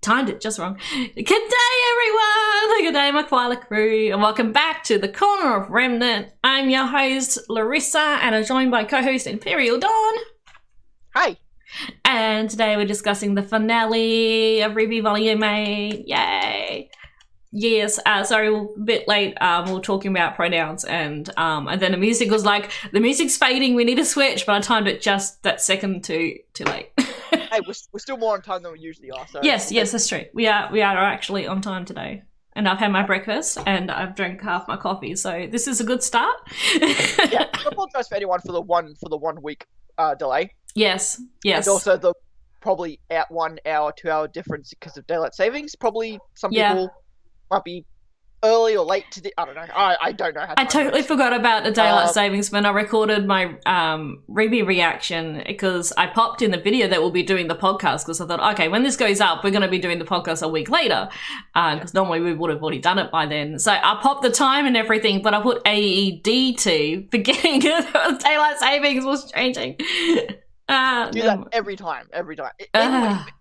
timed it just wrong. Good day, everyone! Good day, my koala crew, and welcome back to the Corner of Remnant. I'm your host, Larissa, and I'm joined by co-host Emperial Dawn. Hi! And today we're discussing the finale of RWBY Volume 8. Yay! Yes, sorry, we're a bit late. We were talking about pronouns, and then the music was like, the music's fading, we need to switch, but I timed it just that second too late. Hey, we're still more on time than we usually are. So Yes, that's true. We are actually on time today. And I've had my breakfast and I've drank half my coffee, so this is a good start. Yeah, I apologise for anyone for the 1 week delay. Yes. And also the probably 1 hour, 2 hour difference because of daylight savings. Probably some people might be early or late to the. I don't know. I don't know how. I totally forgot about the daylight savings when I recorded my RWBY reaction, because I popped in the video that we'll be doing the podcast, because I thought, okay, when this goes up, we're going to be doing the podcast a week later, because normally we would have already done it by then. So I popped the time and everything, but I put AED to, forgetting daylight savings was changing. Do that every time.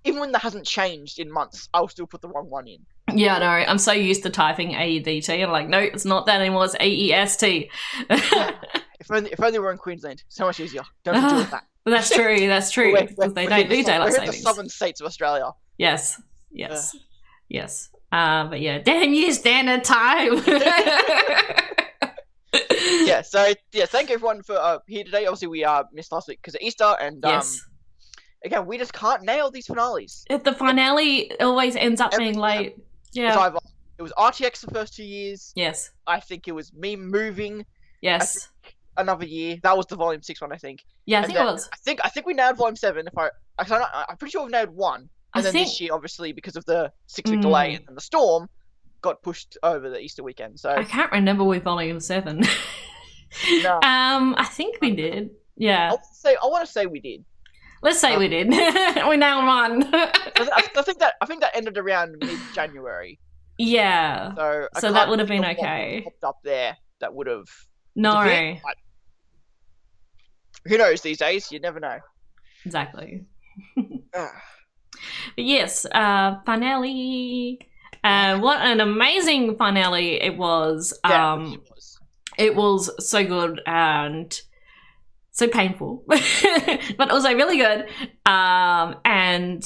Even when that hasn't changed in months, I'll still put the wrong one in. Yeah, no, I'm so used to typing AEDT. I'm like, no, it's not that anymore. It's AEST. If only we're in Queensland, so much easier. Don't have to deal with that. That's true. Because they don't do daylight savings. We're in the southern states of Australia. Yes. But yeah, damn you, standard time. Thank everyone for here today. Obviously, we missed last week because of Easter, and again, we just can't nail these finales. The finale always ends up being late. Yeah. It was RTX the first 2 years. Yes. I think it was me moving. Yes. Another year. That was the Volume 6 one, I think. Yeah, I think it was. I think we nailed Volume 7. I'm pretty sure we've nailed 1. And then this year, obviously, because of the 6-week delay and the storm, got pushed over the Easter weekend. So I can't remember with Volume 7. No. I think we did. Yeah. I want to say we did. Let's say we did. We nailed 1. I think that ended around mid-January. Yeah. So that would have been okay. Popped up there. That would have. No. Who knows these days? You never know. Exactly. But yes, finale. What an amazing finale it was. It was so good and so painful, but also really good. And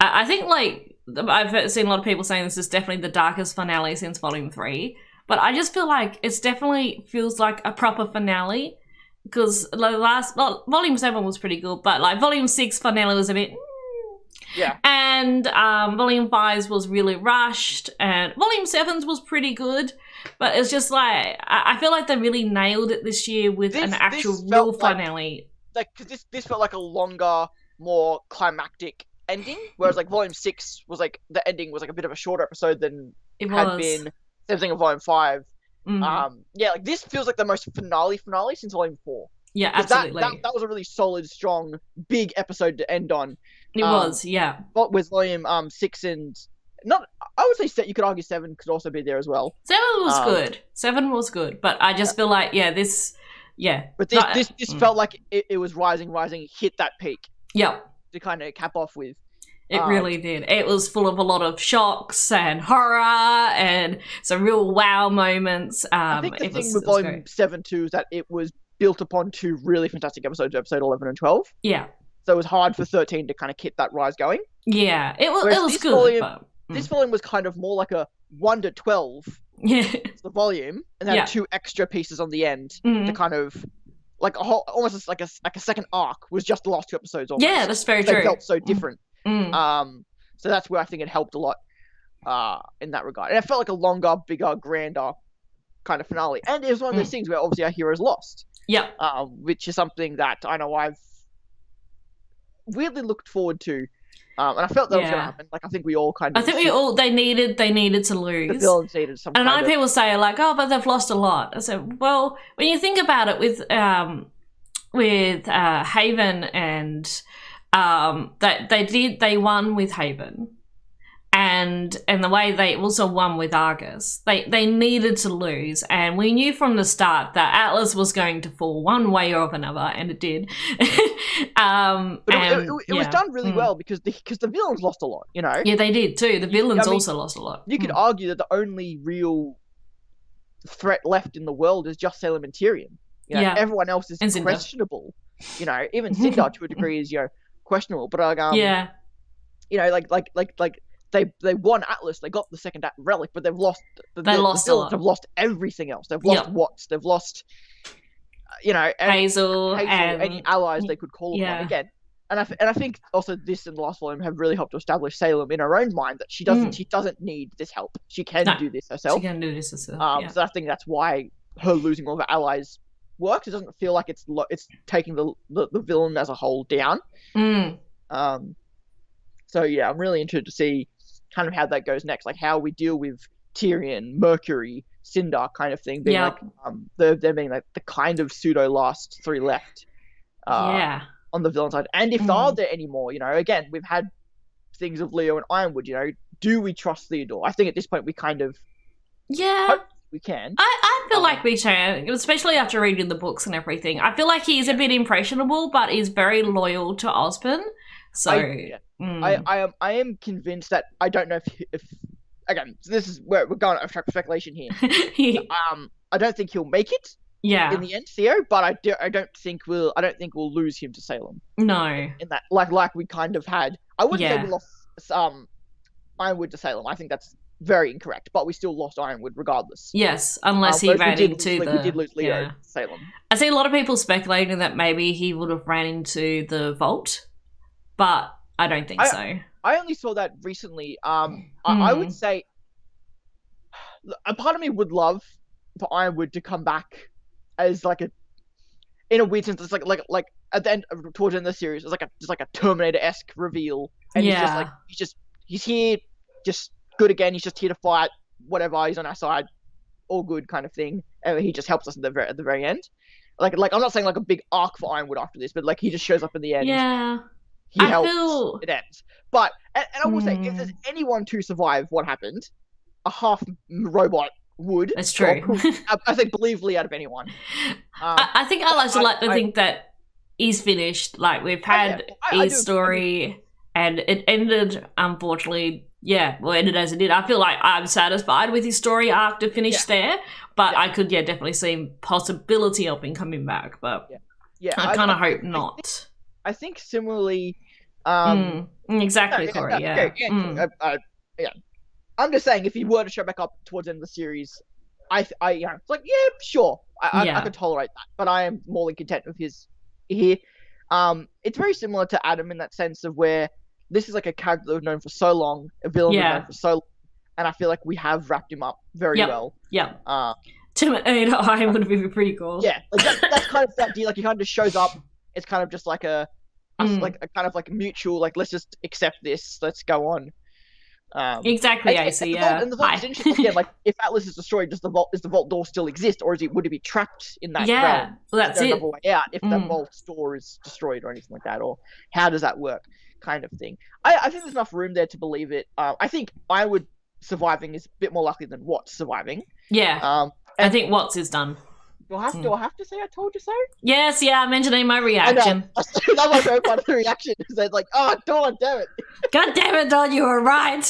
I think, like, I've seen a lot of people saying this is definitely the darkest finale since Volume 3, but I just feel like it's definitely feels like a proper finale, because Volume 7 was pretty good, but like Volume 6 finale was a bit... Yeah. And Volume 5's was really rushed, and Volume 7's was pretty good, but it's just like, I feel like they really nailed it this year with an actual real finale. Because this felt like a longer, more climactic ending, whereas like Volume 6 was like, the ending was like a bit of a shorter episode than it had been everything of Volume 5. Like this feels like the most finale since Volume 4. Yeah, absolutely. That was a really solid, strong, big episode to end on. It was, yeah. But with Volume 6 and I would say you could argue 7 could also be there as well. 7 was good. 7 was good, but I just feel like this. But this felt like it was rising, hit that peak. Yep. To kind of cap off with. It really did. It was full of a lot of shocks and horror and some real wow moments. I think the thing with Volume 7 too is that it was built upon 2 really fantastic episodes, episode 11 and 12. Yeah. So it was hard for 13 to kind of keep that rise going. Yeah, it was good. This volume was kind of more like a 1 to 12. Yeah. The volume, and then 2 extra pieces on the end to kind of like a whole, almost like a second arc was just the last 2 episodes. Almost. Yeah, that's very true. They felt so different. So that's where I think it helped a lot in that regard. And it felt like a longer, bigger, grander kind of finale. And it was one of those things where obviously our heroes lost. Yeah. Which is something that I know I've weirdly looked forward to. And I felt that was going to happen. Like, I think we all kind of... they needed to lose. The villains needed some and I know people say, like, oh, but they've lost a lot. I said, well, when you think about it with Haven and... they won with Haven. And and the way they also won with Argus. They needed to lose, and we knew from the start that Atlas was going to fall one way or another, and it did. But it was done really well because the villains lost a lot, you know? Yeah, they did too. The villains also lost a lot. You could argue that the only real threat left in the world is just Salem and Tyrion. You know, everyone else is questionable. You know, even Cinder to a degree is, you know, questionable. But you know, like they won Atlas, they got the second relic, but they've lost. They lost a lot. They've lost everything else. They've lost Watts. They've lost, you know, Hazel and any allies they could call upon again. And I think also this and the last volume have really helped to establish Salem in her own mind that she doesn't need this help. She can do this herself. She can do this herself. So I think that's why her losing all of her allies works. It doesn't feel like it's taking the villain as a whole down. So yeah, I'm really interested to see kind of how that goes next, like how we deal with Tyrion, Mercury, Cinder kind of thing, being like they're being like the kind of pseudo last three left. On the villain side, and if there are there anymore, you know, again, we've had things of Leo and Ironwood. You know, do we trust Theodore? I think at this point we kind of hope we can. I feel like we can, especially after reading the books and everything. I feel like he's a bit impressionable, but is very loyal to Osborne. So I am convinced that I don't know if again, this is where we're going off track for speculation here. I don't think he'll make it. In the end, Theo, but I don't think we'll lose him to Salem. No. In that, like we kind of had. I wouldn't say we lost Ironwood to Salem. I think that's very incorrect, but we still lost Ironwood regardless. Yes, unless he ran into we did lose Leo to Salem. I see a lot of people speculating that maybe he would have ran into the vault, but I don't think so. I only saw that recently. I would say a part of me would love for Ironwood to come back as like in a weird sense, it's like at the end, towards the end of the series, it's like a Terminator-esque reveal, and he's here, just good again. He's just here to fight, whatever. He's on our side, all good kind of thing. And he just helps us at the very end. Like I'm not saying like a big arc for Ironwood after this, but like he just shows up in the end. Yeah, he helps. It ends. But and I will say, if there's anyone to survive what happened, a half robot would. That's true. I think believably out of anyone. I think I like to think that he's finished. Like we've had his story, and it ended unfortunately. Yeah, well, ended as it did. I feel like I'm satisfied with his story arc to finish there, but I could definitely see possibility of him coming back. But I kind of hope not. I think similarly. Exactly, Corey. I'm just saying, if he were to show back up towards the end of the series, it's like, sure, I could tolerate that, but I am more than content with his here. It's very similar to Adam in that sense of where this is like a character that we've known for so long, a villain we've known for so long, and I feel like we have wrapped him up very well. Yeah. Terminator I would be pretty cool. Yeah, like that's kind of that deal. Like he kind of just shows up. It's kind of just like a kind of like mutual, like let's just accept this, let's go on. Exactly, AC. And the vault is interesting. Again, like if Atlas is destroyed, does the vault door still exist, or would it be trapped in that realm? Well, that's it. Way out if the vault door is destroyed or anything like that, or how does that work, kind of thing. I think there's enough room there to believe it. I think Ironwood surviving is a bit more likely than Watts surviving. Yeah. I think Watts is done. Do I have to say I told you so? Yes, I mentioned in my reaction. That was my favorite part of the reaction. It's like, oh, Dawn, damn it. God damn it, Dawn, you were right.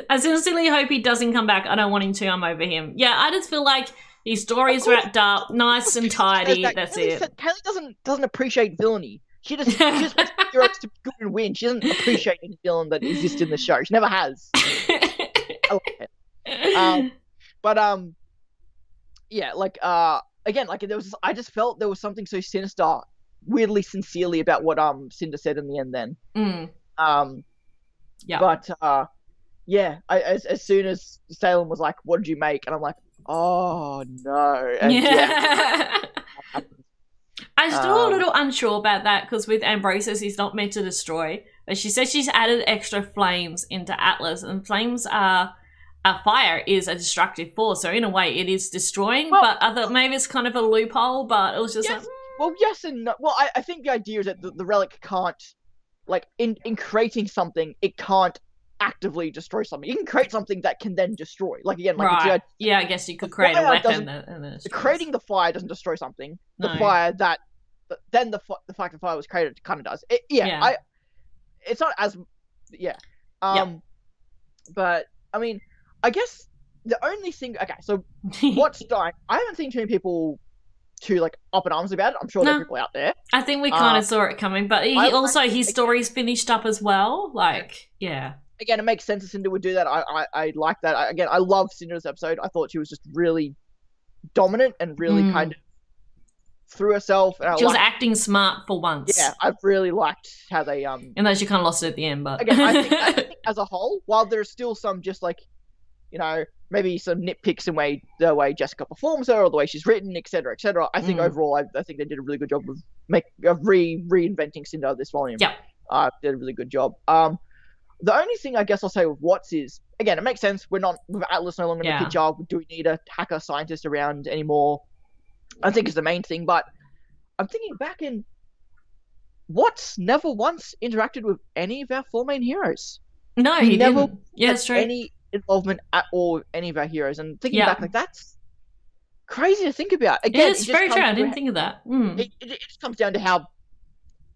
I sincerely hope he doesn't come back. I don't want him to. I'm over him. Yeah, I just feel like his story's wrapped up, nice and tidy. That's it. Kelly doesn't appreciate villainy. She just wants heroes to be good and win. She doesn't appreciate any villain that exists in the show. She never has. I like it. Again, like there was, I just felt there was something so sinister, weirdly sincerely about what Cinder said in the end. Then, as soon as Salem was like, "What did you make?" and I'm like, "Oh no!" And, I'm still a little unsure about that because with Ambrosius, he's not meant to destroy, but she said she's added extra flames into Atlas, and flames are. Fire is a destructive force, so in a way it is destroying, but I thought maybe it's kind of a loophole, but it was just yes and no. Well, I think the idea is that the relic can't like in creating something, it can't actively destroy something. You can create something that can then destroy. Like again, like right. Yeah, I guess you could create a weapon that creating the fire doesn't destroy something. The fire that then the fact the fire was created kind of does. It's not as but I mean, I guess the only thing. Okay, so what's dying? I haven't seen too many people too like up in arms about it. I'm sure there are people out there. I think we kind of saw it coming, but his story's finished up as well. Like, yeah. Again, it makes sense that Cinder would do that. I like that. I love Cinder's episode. I thought she was just really dominant and really kind of threw herself. And she was acting smart for once. Yeah, I've really liked how they And though she kind of lost it at the end, but again, I think as a whole, while there's still some just like, you know, maybe some nitpicks in the way Jessica performs her or the way she's written, etc., etc. I think overall, I think they did a really good job of reinventing Cinder this volume. Yeah, did a really good job. The only thing I guess I'll say with Watts is, again, it makes sense. We're not with Atlas no longer in the picture. Do we need a hacker scientist around anymore? I think is the main thing. But I'm thinking back in Watts never once interacted with any of our 4 main heroes. No, he never didn't. Yeah, that's true. Any involvement at all with any of our heroes. And thinking back, like that's crazy to think about. Again, it's very true. I didn't think of that. It just comes down to how,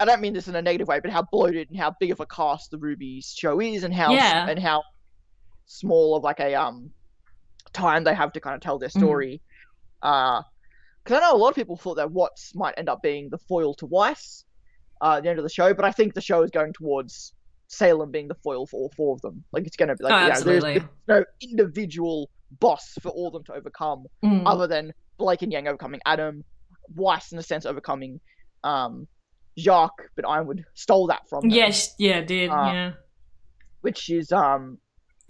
I don't mean this in a negative way, but how bloated and how big of a cast the RWBY show is, and how small of like a time they have to kind of tell their story. Because I know a lot of people thought that Watts might end up being the foil to Weiss at the end of the show, but I think the show is going towards Salem being the foil for all 4 of them. Like it's going to be like there's no individual boss for all of them to overcome, other than Blake and Yang overcoming Adam, Weiss in a sense overcoming Jacques, but Ironwood stole that from them. Yes, did. Which is I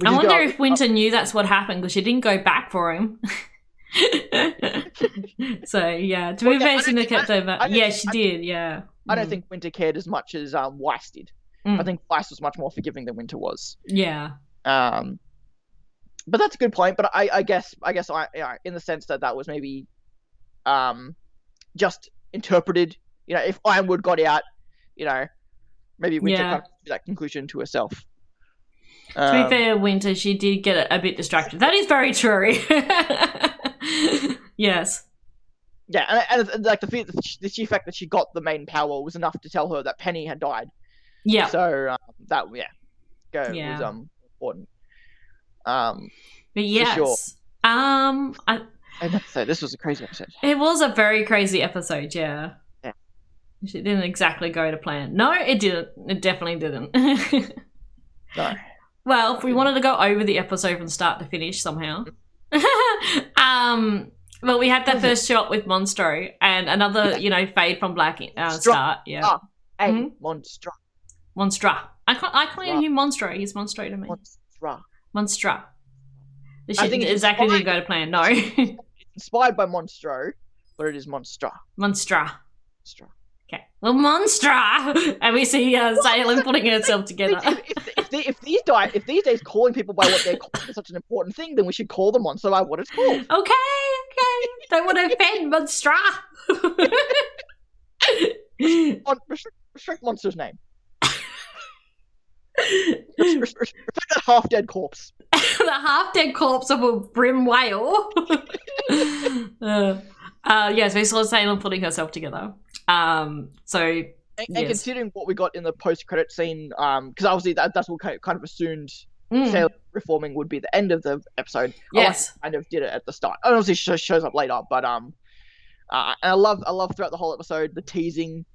wonder if Winter knew that's what happened because she didn't go back for him. So yeah, to be fair, Cinder kept over. Yeah, she did. Yeah, I don't think Winter cared as much as Weiss did. I think Weiss was much more forgiving than Winter was. Yeah. But that's a good point. But I guess in the sense that was maybe just interpreted. You know, if Ironwood got out, you know, maybe Winter kind of drew that conclusion to herself. To be fair, Winter, she did get a bit distracted. That is very true. Yes. Yeah, and like the sheer fact that she got the main power was enough to tell her that Penny had died. Yeah. So that was important. But yes. For sure. I have to say, this was a crazy episode. It was a very crazy episode. Yeah. It didn't exactly go to plan. No, it didn't. It definitely didn't. No. Well, if we wanted to go over the episode from start to finish somehow. Well, we had that first shot with Monstro and another, fade from black start. Yeah. Monstra. Monstra. I call him Monstro. He's Monstro to me. Monstra. I think exactly didn't go to plan. No. It's inspired by Monstro, but it is Monstra. Monstra. Okay. Well, Monstra! And we see Salem putting herself together. If these days calling people by what they're calling is such an important thing, then we should call the monster by what it's called. Okay. Don't want to offend Monstra. Restrict Monster's name. Restrict that half-dead corpse. The half-dead corpse of a brim whale. Yes, we saw Salem putting herself together. Considering what we got in the post-credit scene, because obviously that's what kind of assumed Salem reforming would be the end of the episode. Yes, I kind of did it at the start. Obviously, she shows up later, but and I love throughout the whole episode the teasing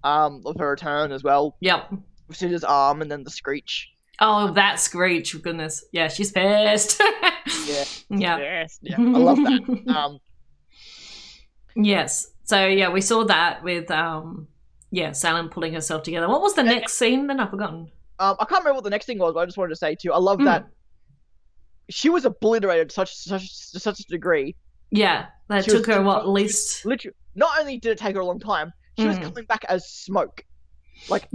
of her return as well. Yep, with Cinder's arm and then the screech. Oh, that screech! Goodness, yeah, she's pissed. Yeah, I love that. Yes. So yeah, we saw that with Salem pulling herself together. What was the next scene? Then I've forgotten. I can't remember what the next thing was, but I just wanted to say too, I love that she was obliterated to such a degree. Yeah, that took her at least. Literally, not only did it take her a long time, she was coming back as smoke. Like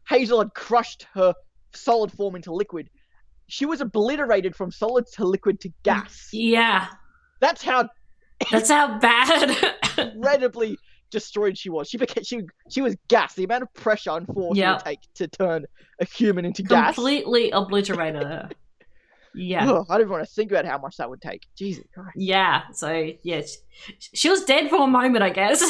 Hazel had crushed her solid form into liquid. She was obliterated from solid to liquid to gas. Yeah, that's how bad. Incredibly destroyed she was. She was gassed. The amount of pressure and force it would take to turn a human into gas. Completely obliterated her. Yeah. Ugh, I don't even want to think about how much that would take. Jesus Christ. Yeah. So, yeah, she was dead for a moment, I guess.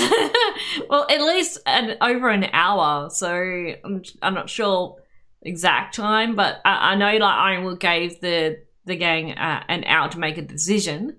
Well, at least over an hour. So I'm not sure exact time, but I know like Ironwood gave the gang an hour to make a decision.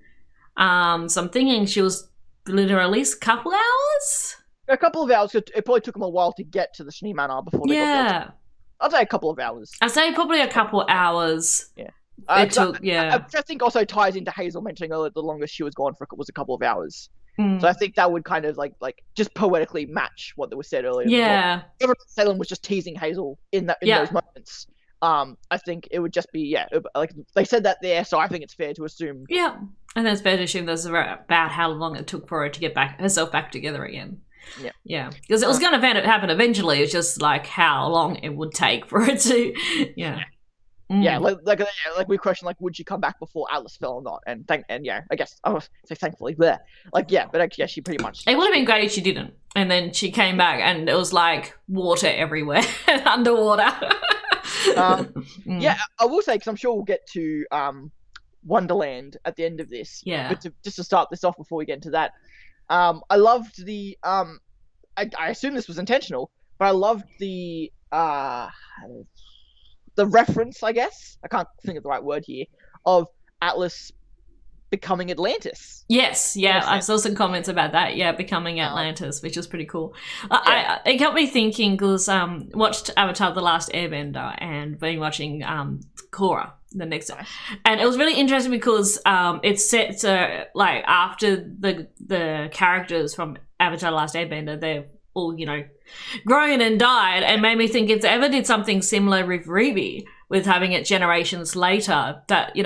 So I'm thinking she was literally at least a couple hours. A couple of hours. It probably took them a while to get to the Schnee Manor before they got there. I'd say a couple of hours. I'd say probably a couple hours. Yeah. Which I think also ties into Hazel mentioning earlier the longest she was gone for was a couple of hours. So I think that would kind of like just poetically match what was said earlier. Yeah. Even if Salem was just teasing Hazel in those moments. I think it would just be like they said that there, so I think it's fair to assume. Yeah, and then it's fair to assume that's about how long it took for her to get herself back together again. Yeah, because it was going to happen eventually. It's just like how long it would take for it to. Yeah, like we question like would she come back before Atlas fell or not? And I guess I was say thankfully there. But actually, she pretty much. It would have been great if she didn't, and then she came back and it was like water everywhere, underwater. Yeah, I will say because I'm sure we'll get to Wonderland at the end of this. Yeah, but just to start this off before we get into that, I loved the I assume this was intentional, but I loved the reference, I guess. I can't think of the right word here, of Atlas becoming Atlantis. Yes, yeah, I saw some comments about that. Yeah, becoming Atlantis, which was pretty cool. It got me thinking because watched Avatar: The Last Airbender and been watching Korra, the next one, and it was really interesting because it's set like after the characters from Avatar: The Last Airbender, they're all grown and died, and made me think if they ever did something similar with RWBY, with having it generations later, that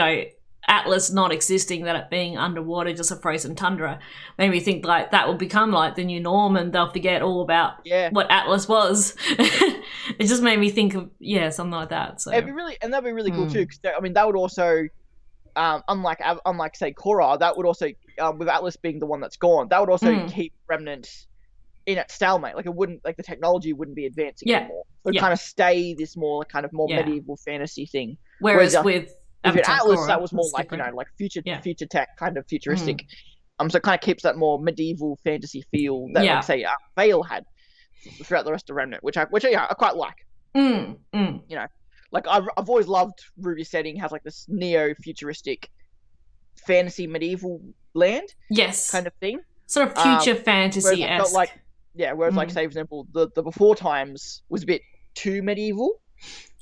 Atlas not existing, that it being underwater, just a frozen tundra, made me think like that will become like the new norm and they'll forget all about what Atlas was. It just made me think of something like that. So that'd be really cool too, because I mean that would also unlike say Korra, that would also with Atlas being the one that's gone, that would also keep Remnant in its stalemate. Like it wouldn't, like the technology wouldn't be advancing anymore. It would kind of stay this more kind of more medieval fantasy thing. Whereas with Atlas, Korra, that was more like like future tech, kind of futuristic. So it kind of keeps that more medieval fantasy feel that like say Vale had throughout the rest of Remnant, which I quite like. Like I've always loved RWBY's setting, has like this neo-futuristic fantasy medieval land, kind of thing, sort of future fantasy-esque. Whereas like say for example the before times was a bit too medieval.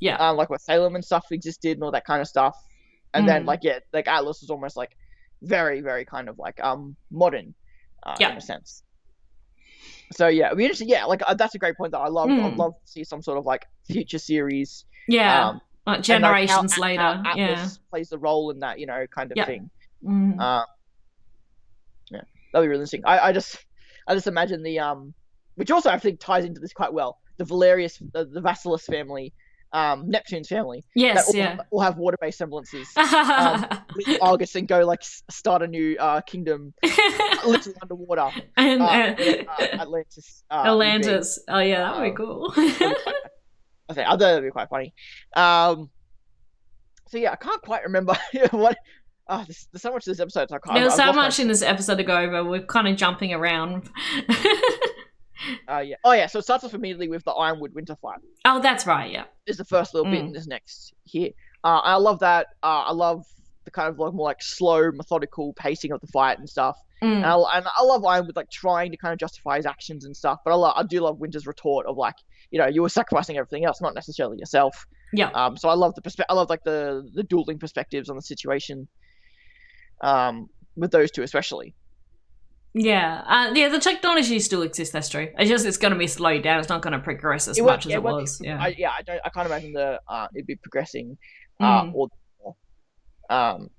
Like where Salem and stuff existed and all that kind of stuff. And then like Atlas was almost like very, very kind of like modern in a sense. So it'd be interesting. Like that's a great point that I love. I'd love to see some sort of like future series. Like generations later. How Atlas plays the role in that, kind of thing. That'd be really interesting. I just imagine the which also I think ties into this quite well. The Valerius, the Vasilis family, Neptune's family. All have water-based semblances. Leave Argus and go like start a new kingdom, literally underwater. And Atlantis. Atlantis. Oh yeah, that would be cool. I thought that'd be quite funny. So I can't quite remember what. There's so much to this episode. So There's so much in this episode to go over. We're kind of jumping around. So it starts off immediately with the Ironwood winter fight. Oh, that's right. Yeah, is the first little bit in this next here. I love that. I love the kind of like more like slow, methodical pacing of the fight and stuff. And I love Ironwood like trying to kind of justify his actions and stuff. But I do love Winter's retort of like, you were sacrificing everything else, not necessarily yourself. So I love I love like the dueling perspectives on the situation. With those two especially. The technology still exists. That's true. It's going to be slowed down. It's not going to progress as much as it was. I can't imagine it'd be progressing or more. And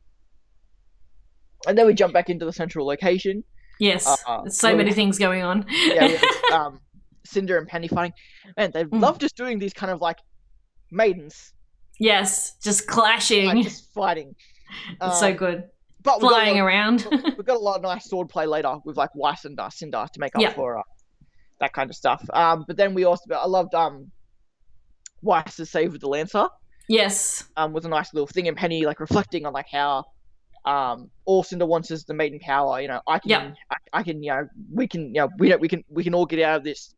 then we jump back into the central location. Yes, there's so many things going on. We have, Cinder and Penny fighting. Man, they love just doing these kind of like maidens. Yes, just clashing, just fighting. It's so good. But flying around. We've got a lot of nice sword play later with like Weiss and Cinder to make up for that kind of stuff. But then I loved Weiss's save with the Lancer. Yes. Was a nice little thing, and Penny like reflecting on like how all Cinder wants is the maiden power. I can, we can all get out of this.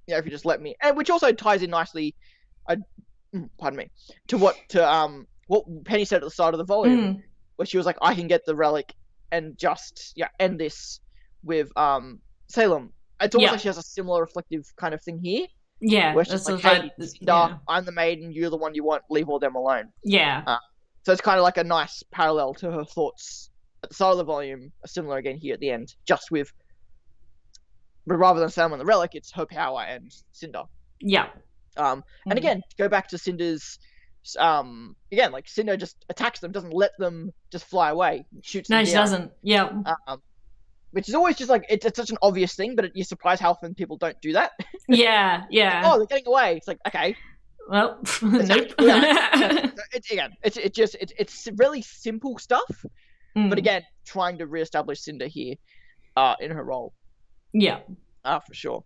If you just let me, and which also ties in nicely, pardon me, to what Penny said at the start of the volume, where she was like, I can get the relic and just end this with Salem. It's almost like she has a similar reflective kind of thing here. Yeah, where she's like, hey, Cinder, I'm the maiden, you're the one you want, leave all them alone. Yeah. So it's kind of like a nice parallel to her thoughts at the start of the volume, similar again here at the end, just with, but rather than Salem and the relic, it's her power and Cinder. Yeah. And again, to go back to Cinder's, again, like Cinder just attacks them, doesn't let them just fly away, shoots them down. No, she doesn't. Yeah. Which is always just like, it's such an obvious thing, but you're surprised how often people don't do that. Yeah. Like, they're getting away. It's like, okay. Well, nope. It's really simple stuff, but again, trying to reestablish Cinder here, in her role. Yeah. For sure.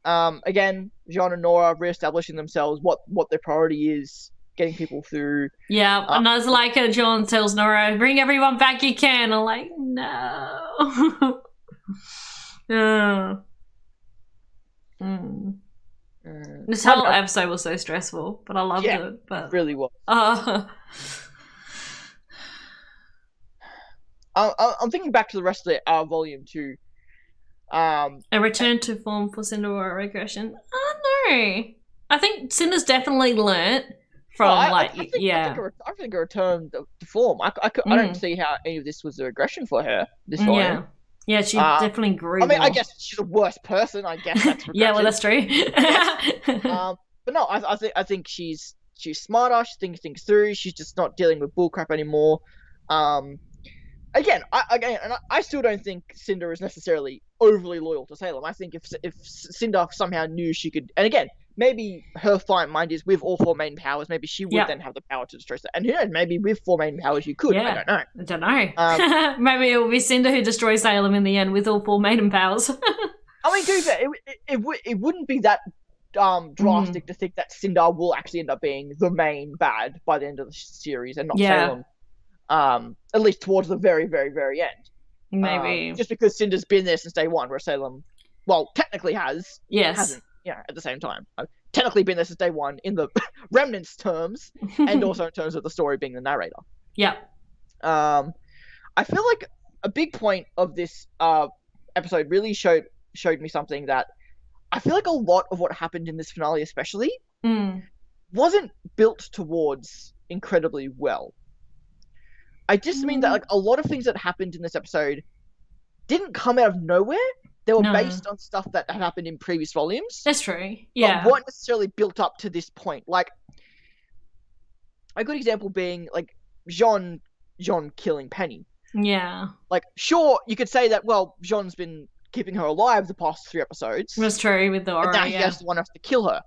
Again, Jean and Nora reestablishing themselves, what their priority is, getting people through. Yeah, and I was like, John tells Nora, bring everyone back you can. I'm like, no. This whole episode was so stressful, but I loved it. But it really was. I'm thinking back to the rest of the volume too. A return to form for Cinder or a regression? Oh no, I think Cinder's definitely learnt from I think a return to form. I don't see how any of this was a regression for her. This volume. Yeah, she definitely grew. I mean, I guess she's a worse person. I guess that's yeah, well, that's true. But no, I think she's smarter. She thinks things through. She's just not dealing with bullcrap anymore. Again, I still don't think Cinder is necessarily overly loyal to Salem. I think if Cinder somehow knew she could, and again, maybe her fine mind is with all 4 main powers, maybe she would then have the power to destroy Salem. And who knows, maybe with 4 main powers you could. Yeah. I don't know. Maybe it will be Cinder who destroys Salem in the end with all 4 maiden powers. I mean, to be fair, it wouldn't be that drastic to think that Cinder will actually end up being the main bad by the end of the series and not Salem. At least towards the very, very, very end. Maybe. Just because Cinder's been there since day one, where Salem, well, technically has. Yes. Hasn't. Yeah, at the same time. Technically been there since day one in the Remnant's terms, and also in terms of the story being the narrator. Yeah. I feel like a big point of this episode really showed me something that I feel like a lot of what happened in this finale especially wasn't built towards incredibly well. I just mean that like a lot of things that happened in this episode didn't come out of nowhere. They were based on stuff that had happened in previous volumes. That's true. Yeah. But weren't necessarily built up to this point. Like, a good example being, like, Jean killing Penny. Yeah. Like, sure, you could say that, well, Jean's been keeping her alive the past 3 episodes. That's true, with the aura, and now he has one us to kill her.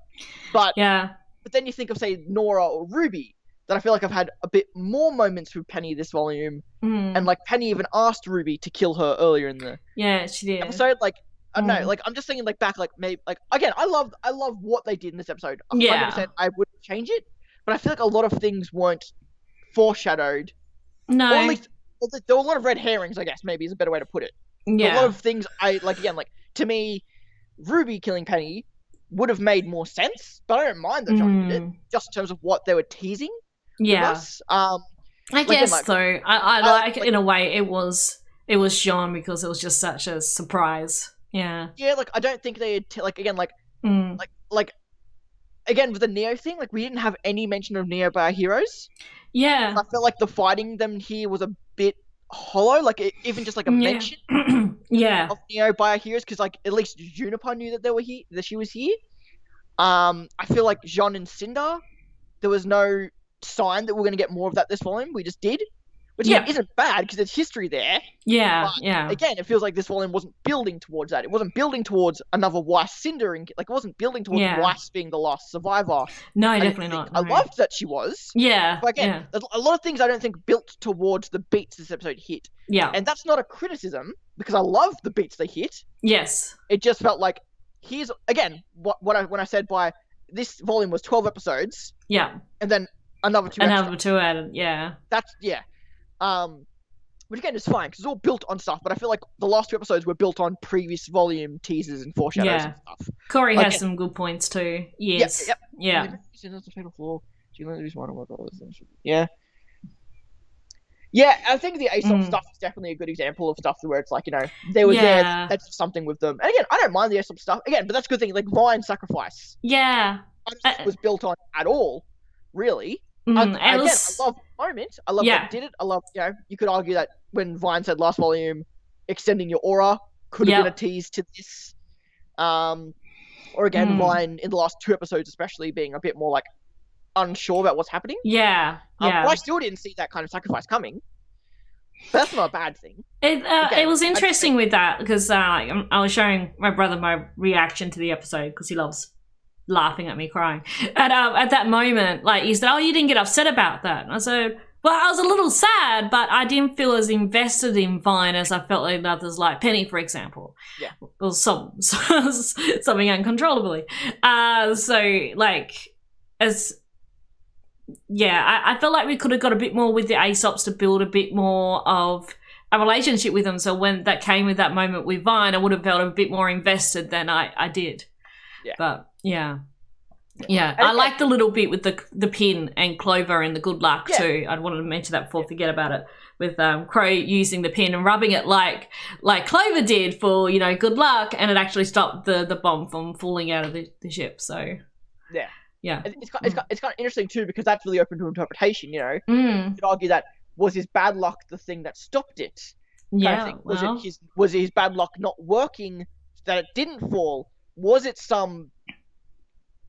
But then you think of, say, Nora or RWBY, that I feel like I've had a bit more moments with Penny this volume, and like Penny even asked RWBY to kill her earlier in the she did episode. Like I don't know, like I'm just thinking like back, like maybe like again, I love what they did in this episode. 100%, I wouldn't change it, but I feel like a lot of things weren't foreshadowed. No, or at least there were a lot of red herrings. I guess maybe is a better way to put it. Yeah, a lot of things to me, RWBY killing Penny would have made more sense, but I don't mind that John did it, just in terms of what they were teasing. Yeah. I guess so. I like in a way it was Jean because it was just such a surprise. Yeah. Yeah, like I don't think they had like again with the Neo thing, like we didn't have any mention of Neo by our heroes. Yeah. I felt like the fighting them here was a bit hollow, like even just like a mention of Neo by our heroes, because like at least Juniper knew that they were here, that she was here. I feel like Jean and Cinder, there was no sign that we're going to get more of that this volume. We just did, which isn't bad because there's history there. Again, it feels like this volume wasn't building towards that. It wasn't building towards another Weiss Cinder, like it wasn't building towards Weiss being the last survivor. No, definitely not. I loved that she was. But again, a lot of things I don't think built towards the beats this episode hit. Yeah, and that's not a criticism. because I love the beats they hit. Yes. It just felt like, here's, again, when I said by this volume was 12 episodes. Yeah. And then another 2 Another 2 added, yeah. That's, yeah. Which again is fine, because it's all built on stuff, but I feel like the last 2 episodes were built on previous volume teasers and foreshadows and stuff. Corey has some good points too. Yes. Yep. Yeah. Yeah. Yeah, I think the Aesop stuff is definitely a good example of stuff where it's like, you know, they were there, that's something with them. And again, I don't mind the Aesop stuff. Again, but that's a good thing. Like, Vine's sacrifice. Yeah. I don't think it was built on at all, really. I love the moment. I love that it did it. I love, you know, you could argue that when Vine said last volume, extending your aura could have been a tease to this. Or again, Vine in the last 2 episodes especially being a bit more like unsure about what's happening. Yeah. But I still didn't see that kind of sacrifice coming. But that's not a bad thing. It was interesting with that because I was showing my brother my reaction to the episode because he loves laughing at me crying. And at that moment, like, he said, "Oh, you didn't get upset about that." And I said, "Well, I was a little sad, but I didn't feel as invested in Vine as I felt in others, like Penny, for example." Yeah. Or something uncontrollably. So, like, I felt like we could have got a bit more with the Aesops to build a bit more of a relationship with them. So when that came with that moment with Vine, I would have felt a bit more invested than I did. Yeah. But, yeah. I like the little bit with the pin and Clover and the good luck too. I wanted to mention that before I forget about it. With Crow using the pin and rubbing it like Clover did for, you know, good luck, and it actually stopped the bomb from falling out of the ship. So yeah, it's kind of interesting too, because that's really open to interpretation. You know, you could argue that was his bad luck the thing that stopped it. Was his bad luck not working that it didn't fall? Was it some,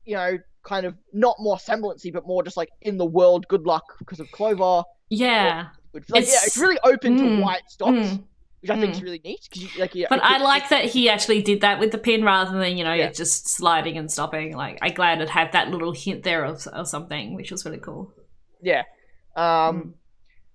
you know, kind of not more semblancy, but more just like in the world good luck because of Clover? Yeah. Like, it's really open to why it stopped, which I think is really neat. But I like that he actually did that with the pin rather than, you know, it just sliding and stopping. Like, I'm glad it had that little hint there or something, which was really cool. Yeah.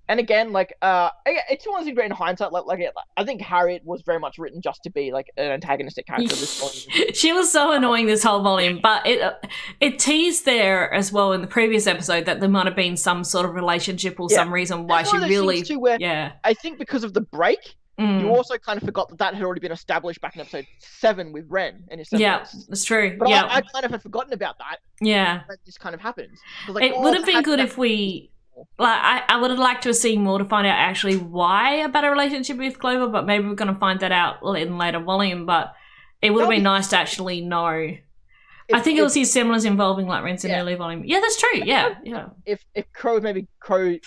And again, like, it's one of things great in hindsight. Like, I think Harriet was very much written just to be like an antagonistic character of this volume. She was so annoying this whole volume, but it teased there as well in the previous episode that there might have been some sort of relationship or some reason why she really. Too where I think because of the break, you also kind of forgot that had already been established back in episode 7 with Ren and his siblings. Yeah, that's true. But I kind of had forgotten about that. Yeah, when this kind of happens. Like, it would have been good if we. Like, I would have liked to have seen more to find out actually why about a relationship with Clover, but maybe we're going to find that out in later volume. But it would have been nice to actually know. I think it was his semblance involving like Ren's in early volume. Yeah, that's true. Yeah. If Crow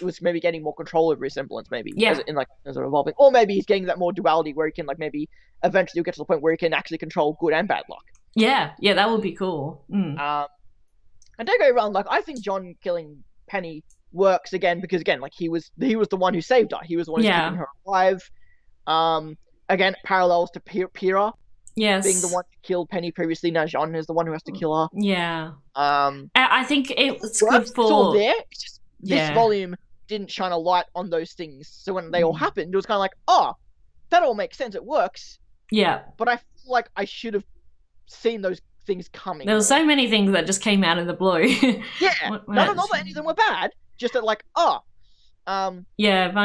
was maybe getting more control over his semblance, maybe as a evolving, or maybe he's getting that more duality where he can like maybe eventually get to the point where he can actually control good and bad luck. Yeah, that would be cool. And don't go wrong. Like, I think John killing Penny works again because like he was the one who saved her. He was the one who's keeping her alive. Again, parallels to Pyrrha. Yes. Being the one who killed Penny previously, now Jean is the one who has to kill her. Yeah. I think it's good for. It's all there. It's just this volume didn't shine a light on those things. So when they all happened, it was kind of like, oh, that all makes sense. It works. Yeah. But I feel like I should have seen those things coming. There were so many things that just came out of the blue. Not that any of them were bad. Just that, like, Vine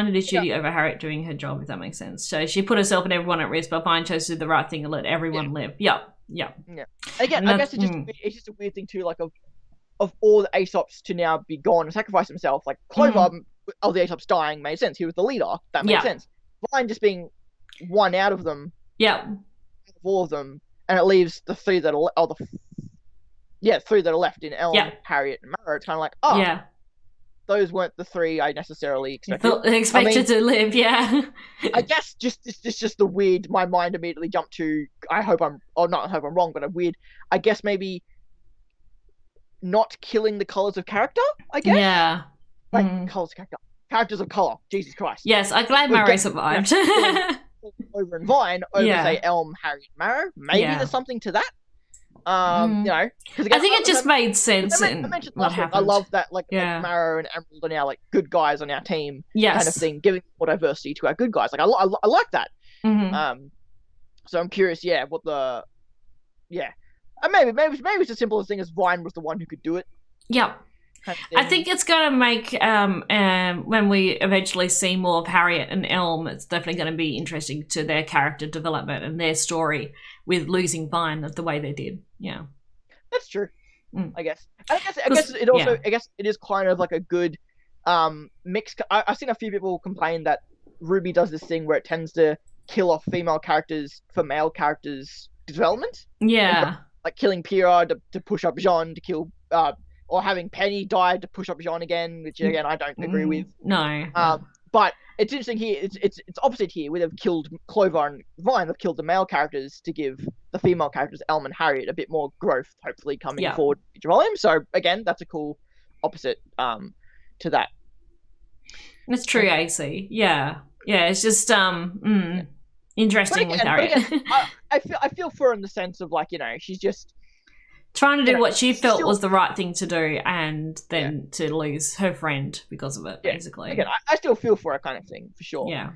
did his duty over Harriet doing her job, if that makes sense. So she put herself and everyone at risk, but Vine chose to do the right thing and let everyone live. Yeah. Again, I guess it's just a weird thing too, like of all the Aesops to now be gone and sacrifice himself. Like Clover, of the Aesops dying made sense. He was the leader. That made sense. Vine just being one out of them. Yeah. Of all of them, and it leaves the three that are three that are left in Elm, Harriet, and Marrow. It's kind of like, those weren't the three I necessarily expected. To live, I guess it's just the weird. My mind immediately jumped to. I hope I'm wrong, but a weird. I guess maybe not killing the colors of character. I guess. Yeah. Like colors of character, characters of color. Jesus Christ. Yes, I'm glad Marrow survived. Over in Vine, say Elm, Harriet, Marrow. Maybe there's something to that. You know, again, I think it just made sense. I mentioned what happened. I love that, like Marrow and Emerald are now like good guys on our team, kind of thing, giving more diversity to our good guys. Like I like that. So I'm curious, what the, and maybe it's as simple as thing as Vine was the one who could do it. Yep. Kind of I think it's going to make, when we eventually see more of Harriet and Elm, it's definitely going to be interesting to their character development and their story with losing Vine the way they did. Yeah. That's true. I guess. I guess it also, I guess it is kind of like a good mix. I've seen a few people complain that RWBY does this thing where it tends to kill off female characters for male characters' development. Yeah. Like killing Pyrrha to push up Jean, to kill, or having Penny die to push up Jean again, which again I don't agree with. No. But it's interesting here. It's opposite here. Where they've killed Clover and Vine. They've killed the male characters to give the female characters, Elm and Harriet, a bit more growth, hopefully coming forward in each volume. So again, that's a cool opposite to that. That's true, AC. Yeah. It's just interesting with Harriet. Again, I feel for her in the sense of, like, she's just trying to do what she felt was the right thing to do, and then to lose her friend because of it, basically. Again, I still feel for her, kind of thing, for sure. Yeah.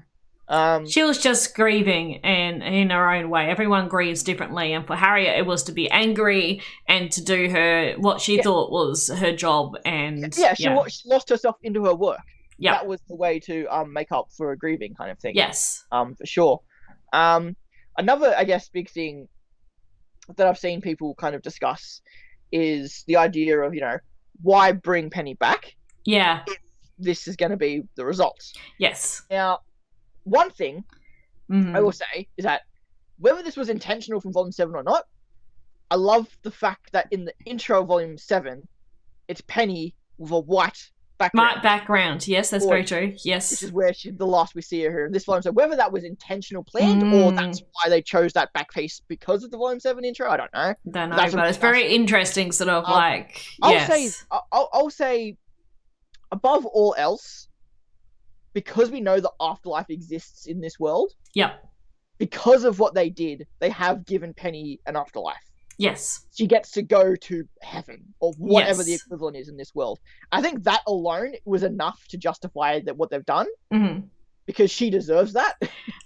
She was just grieving, and in her own way. Everyone grieves differently, and for Harriet, it was to be angry and to do what she thought was her job, and she lost herself into her work. Yeah, that was the way to make up for a grieving kind of thing. Yes. For sure. Another, I guess, big thing that I've seen people kind of discuss is the idea of, why bring Penny back? Yeah. If this is going to be the results. Yes. Now, one thing I will say is that whether this was intentional from Volume 7 or not, I love the fact that in the intro of Volume 7, it's Penny with a white background. White background, yes, that's very true. Yes. Which is where the last we see her in this volume. So whether that was intentional planned or that's why they chose that back piece because of the Volume 7 intro, I don't know. But it's very interesting, sort of I'll say, above all else, because we know the afterlife exists in this world. Yep. Because of what they did, they have given Penny an afterlife. Yes. She gets to go to heaven or whatever the equivalent is in this world. I think that alone was enough to justify what they've done because she deserves that.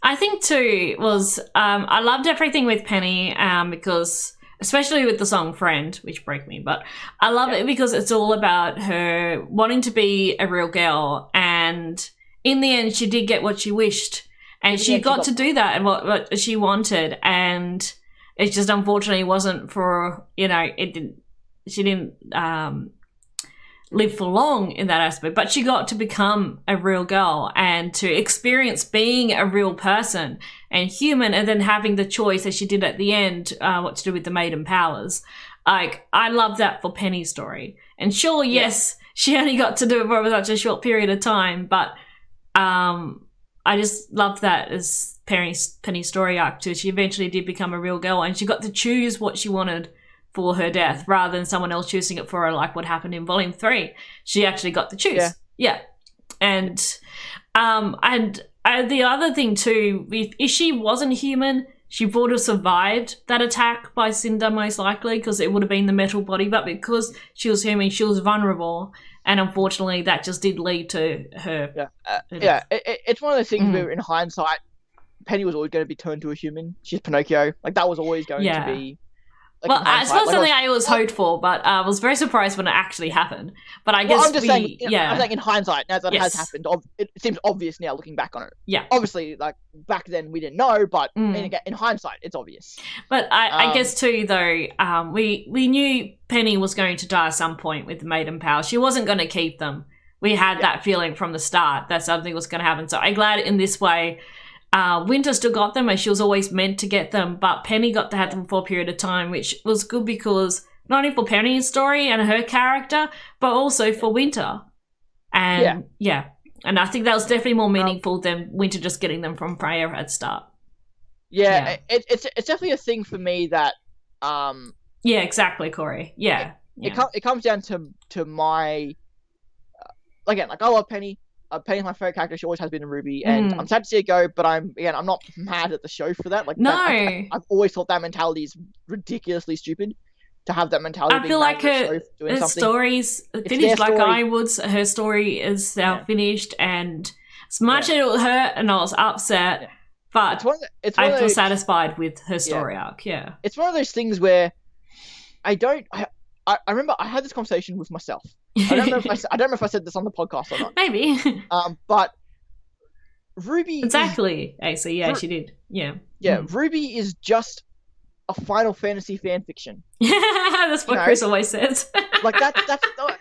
I think too was I loved everything with Penny because especially with the song Friend, which broke me, but I love it because it's all about her wanting to be a real girl, and in the end she did get what she wished, and she got to do that and what she wanted, and it just unfortunately wasn't for, she didn't live for long in that aspect, but she got to become a real girl and to experience being a real person and human, and then having the choice as she did at the end, what to do with the maiden powers. Like, I love that for Penny's story. And sure, yes, she only got to do it for such a short period of time, but I just love that as Penny's story arc too. She eventually did become a real girl, and she got to choose what she wanted for her death rather than someone else choosing it for her, like what happened in Volume 3. She actually got to choose. Yeah. And the other thing too, if she wasn't human, she would have survived that attack by Cinder most likely, because it would have been the metal body, but because she was human, she was vulnerable. And unfortunately, that just did lead to her. It's one of those things where, in hindsight, Penny was always going to be turned to a human. She's Pinocchio. Like, that was always going to be. Like, well, it's not something I always hoped for, but I was very surprised when it actually happened. But I guess I'm just saying, I'm saying in hindsight, now that it has happened, it seems obvious now looking back on it. Yeah. Obviously, like, back then we didn't know, but in hindsight, it's obvious. But I guess too, though, we knew Penny was going to die at some point with the maiden power. She wasn't going to keep them. We had that feeling from the start that something was going to happen. So I'm glad in this way. Winter still got them, and she was always meant to get them, but Penny got to have them for a period of time, which was good because not only for Penny's story and her character, but also for Winter. And and I think that was definitely more meaningful than Winter just getting them from Freya at start. It's definitely a thing for me that yeah, exactly, Corey. It comes down to my again, like, I love Penny. Penny's my favorite character. She always has been in RWBY, and I'm sad to see it go. But I'm not mad at the show for that. Like, no, I've always thought that mentality is ridiculously stupid. To have that mentality. I feel like her story's finished. Like I would, her story is now finished, and as much as it hurt and I was upset, But I feel satisfied with her story arc. Yeah, it's one of those things where I remember I had this conversation with myself. I don't know if I said this on the podcast or not. Maybe. But RWBY exactly. Actually, yeah, she did. Yeah. Yeah, RWBY is just a Final Fantasy fan fiction. That's what Chris always says. Like that's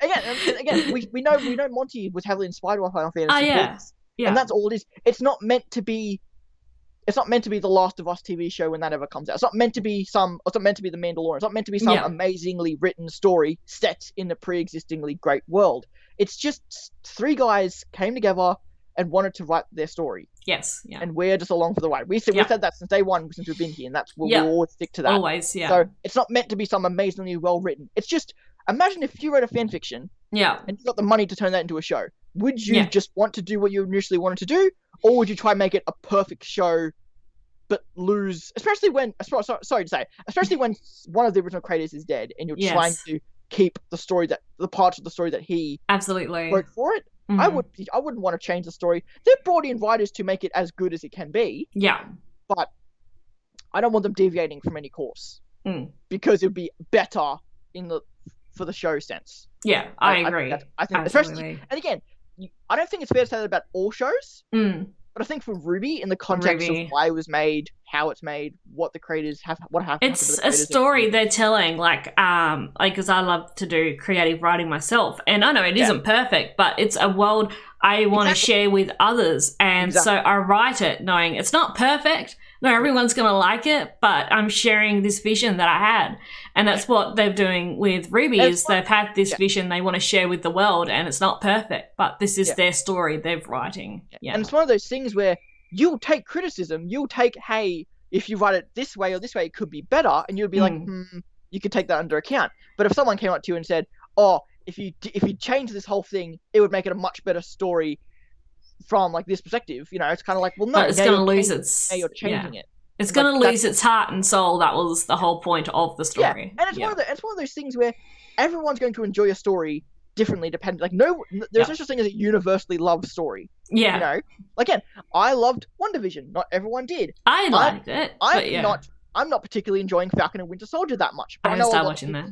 again. We know Monty was heavily inspired by Final Fantasy. Yeah. And that's all it is. It's not meant to be the Last of Us TV show when that ever comes out. It's not meant to be The Mandalorian. It's not meant to be some amazingly written story set in a pre-existingly great world. It's just 3 guys came together and wanted to write their story. Yes, yeah. And we're just along for the ride. We've said that since day one, since we've been here, and that's what we'll always stick to that. Always, yeah. So it's not meant to be some amazingly well written. It's just, imagine if you wrote a fan fiction, and you got the money to turn that into a show. Would you just want to do what you initially wanted to do, or would you try and make it a perfect show, but lose? Especially when one of the original creators is dead, and you're trying to keep the parts of the story that he absolutely wrote for it. Mm-hmm. I wouldn't want to change the story. They've brought in writers to make it as good as it can be. Yeah. But I don't want them deviating from any course. Because it would be better for the show sense. Yeah, I agree. I think especially, and again, I don't think it's fair to say that about all shows. But I think for RWBY, in the context of why it was made, how it's made, what the creators what happened. It's a story they're telling, like, because I love to do creative writing myself, and I know it isn't perfect, but it's a world I want to share with others, and so I write it knowing it's not perfect. No, everyone's going to like it, but I'm sharing this vision that I had. And that's what they're doing with RWBY, is they've had this vision they want to share with the world, and it's not perfect, but this is their story they're writing. Yeah. And it's one of those things where you'll take criticism, you'll take, hey, if you write it this way or this way, it could be better, and you'll be like, you could take that under account. But if someone came up to you and said, oh, if you change this whole thing, it would make it a much better story from like this perspective, it's kind of like, well, no, it's going to lose its. You're changing it. It's going to lose its heart and soul. That was the whole point of the story. Yeah, and it's one of those things where everyone's going to enjoy a story differently, depending. Like, there's no such thing as a universally loved story. Yeah. Again, I loved WandaVision. Not everyone did. I liked it. I'm not particularly enjoying Falcon and Winter Soldier that much. But I'm going to start watching that.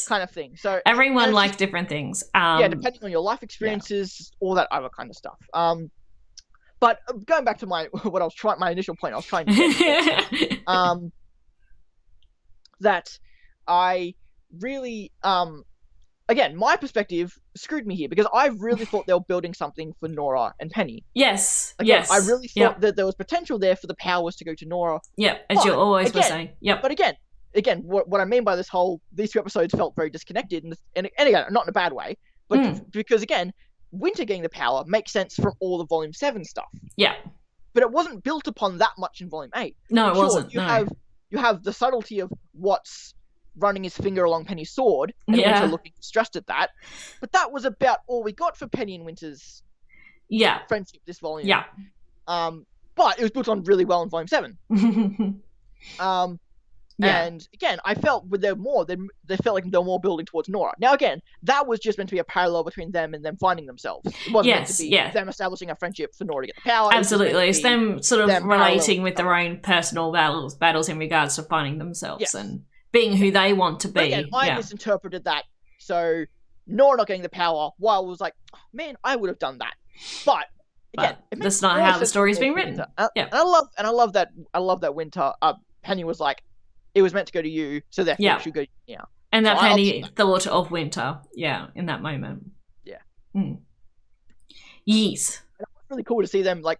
Kind of thing. So everyone likes different things. Depending on your life experiences, all that other kind of stuff. But going back to my initial point, I was trying to say, that I really, again, my perspective screwed me here, because I really thought they were building something for Nora and Penny. Yes, I really thought that there was potential there for the powers to go to Nora. Yeah, as you always were saying. Yep. But again, what I mean by these 2 episodes felt very disconnected, and again, not in a bad way, but because again, Winter getting the power makes sense from all the Volume 7 stuff. Yeah. But it wasn't built upon that much in Volume 8. No, it wasn't. You have the subtlety of what's running his finger along Penny's sword, and Winter looking stressed at that. But that was about all we got for Penny and Winter's friendship this volume. Yeah. But it was built on really well in Volume 7. And again, I felt they felt like they were more building towards Nora. Now again, that was just meant to be a parallel between them and them finding themselves. It wasn't meant to be them establishing a friendship for Nora to get the power. Absolutely. It's them sort of relating with their own personal battles in regards to finding themselves and being who they want to be. But again, I misinterpreted that. So Nora not getting the power, while I was like, oh, man, I would have done that. But again, that's not how the story's being written. And I love that Winter Penny was like, it was meant to go to you, so therefore it should go now. And that Penny thought of Winter, in that moment. Yeah. Yes. And it was really cool to see them like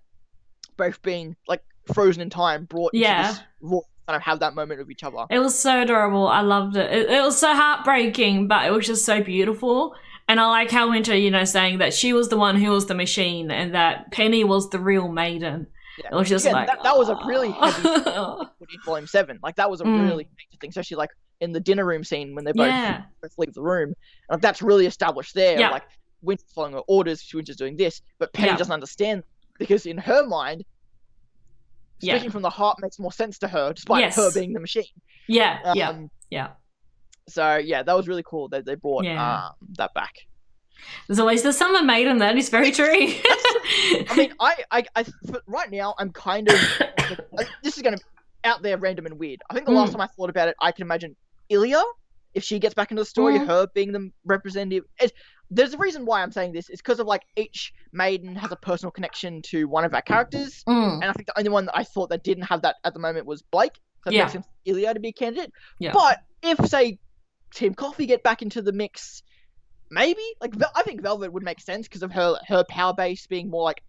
both being like frozen in time, brought into this raw, kind of have that moment with each other. It was so adorable. I loved it. It was so heartbreaking, but it was just so beautiful. And I like how Winter, saying that she was the one who was the machine, and that Penny was the real maiden. Yeah. It was just that was a really heavy put in Volume 7. Like, that was a really major thing, especially like in the dinner room scene when they both leave the room. And that's really established there. Yeah. Like, Winter's following her orders, Winter's doing this, but Penny doesn't understand, because in her mind, speaking from the heart makes more sense to her, despite her being the machine. Yeah. So that was really cool that they brought that back. There's always the summer maiden. That is very true. I mean, I right now I'm kind of this is gonna be out there, random and weird. I think the last time I thought about it, I can imagine Ilya, if she gets back into the story, her being the representative. There's a reason why I'm saying this. It's because of like each maiden has a personal connection to one of our characters, and I think the only one that I thought that didn't have that at the moment was Blake. So it makes sense for Ilya to be a candidate. Yeah. But if, say, Tim Coffey get back into the mix, maybe like I think Velvet would make sense because of her power base being more like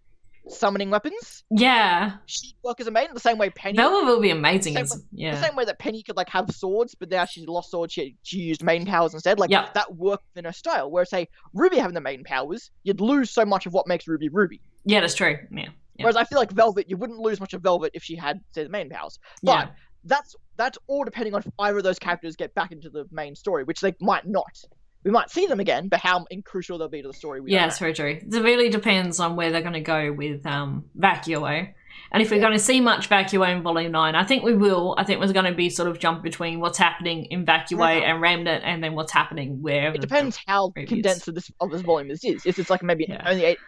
summoning weapons. Yeah, she'd work as a maiden the same way Penny. Velvet will be amazing. The same way that Penny could like have swords, but now she's lost swords. She used maiden powers instead. Like that worked in her style. Whereas say RWBY having the maiden powers, you'd lose so much of what makes RWBY RWBY. Yeah, that's true. Yeah. Whereas I feel like Velvet, you wouldn't lose much of Velvet if she had say the maiden powers. But that's all depending on if either of those characters get back into the main story, which they might not. We might see them again, but how crucial they'll be to the story. It's very true. It really depends on where they're going to go with Vacuo. And if we're going to see much Vacuo in Volume 9, I think we will. I think we're going to be sort of jump between what's happening in Vacuo and Remnant and then what's happening where. It depends how condensed this volume is. If it's like maybe only 8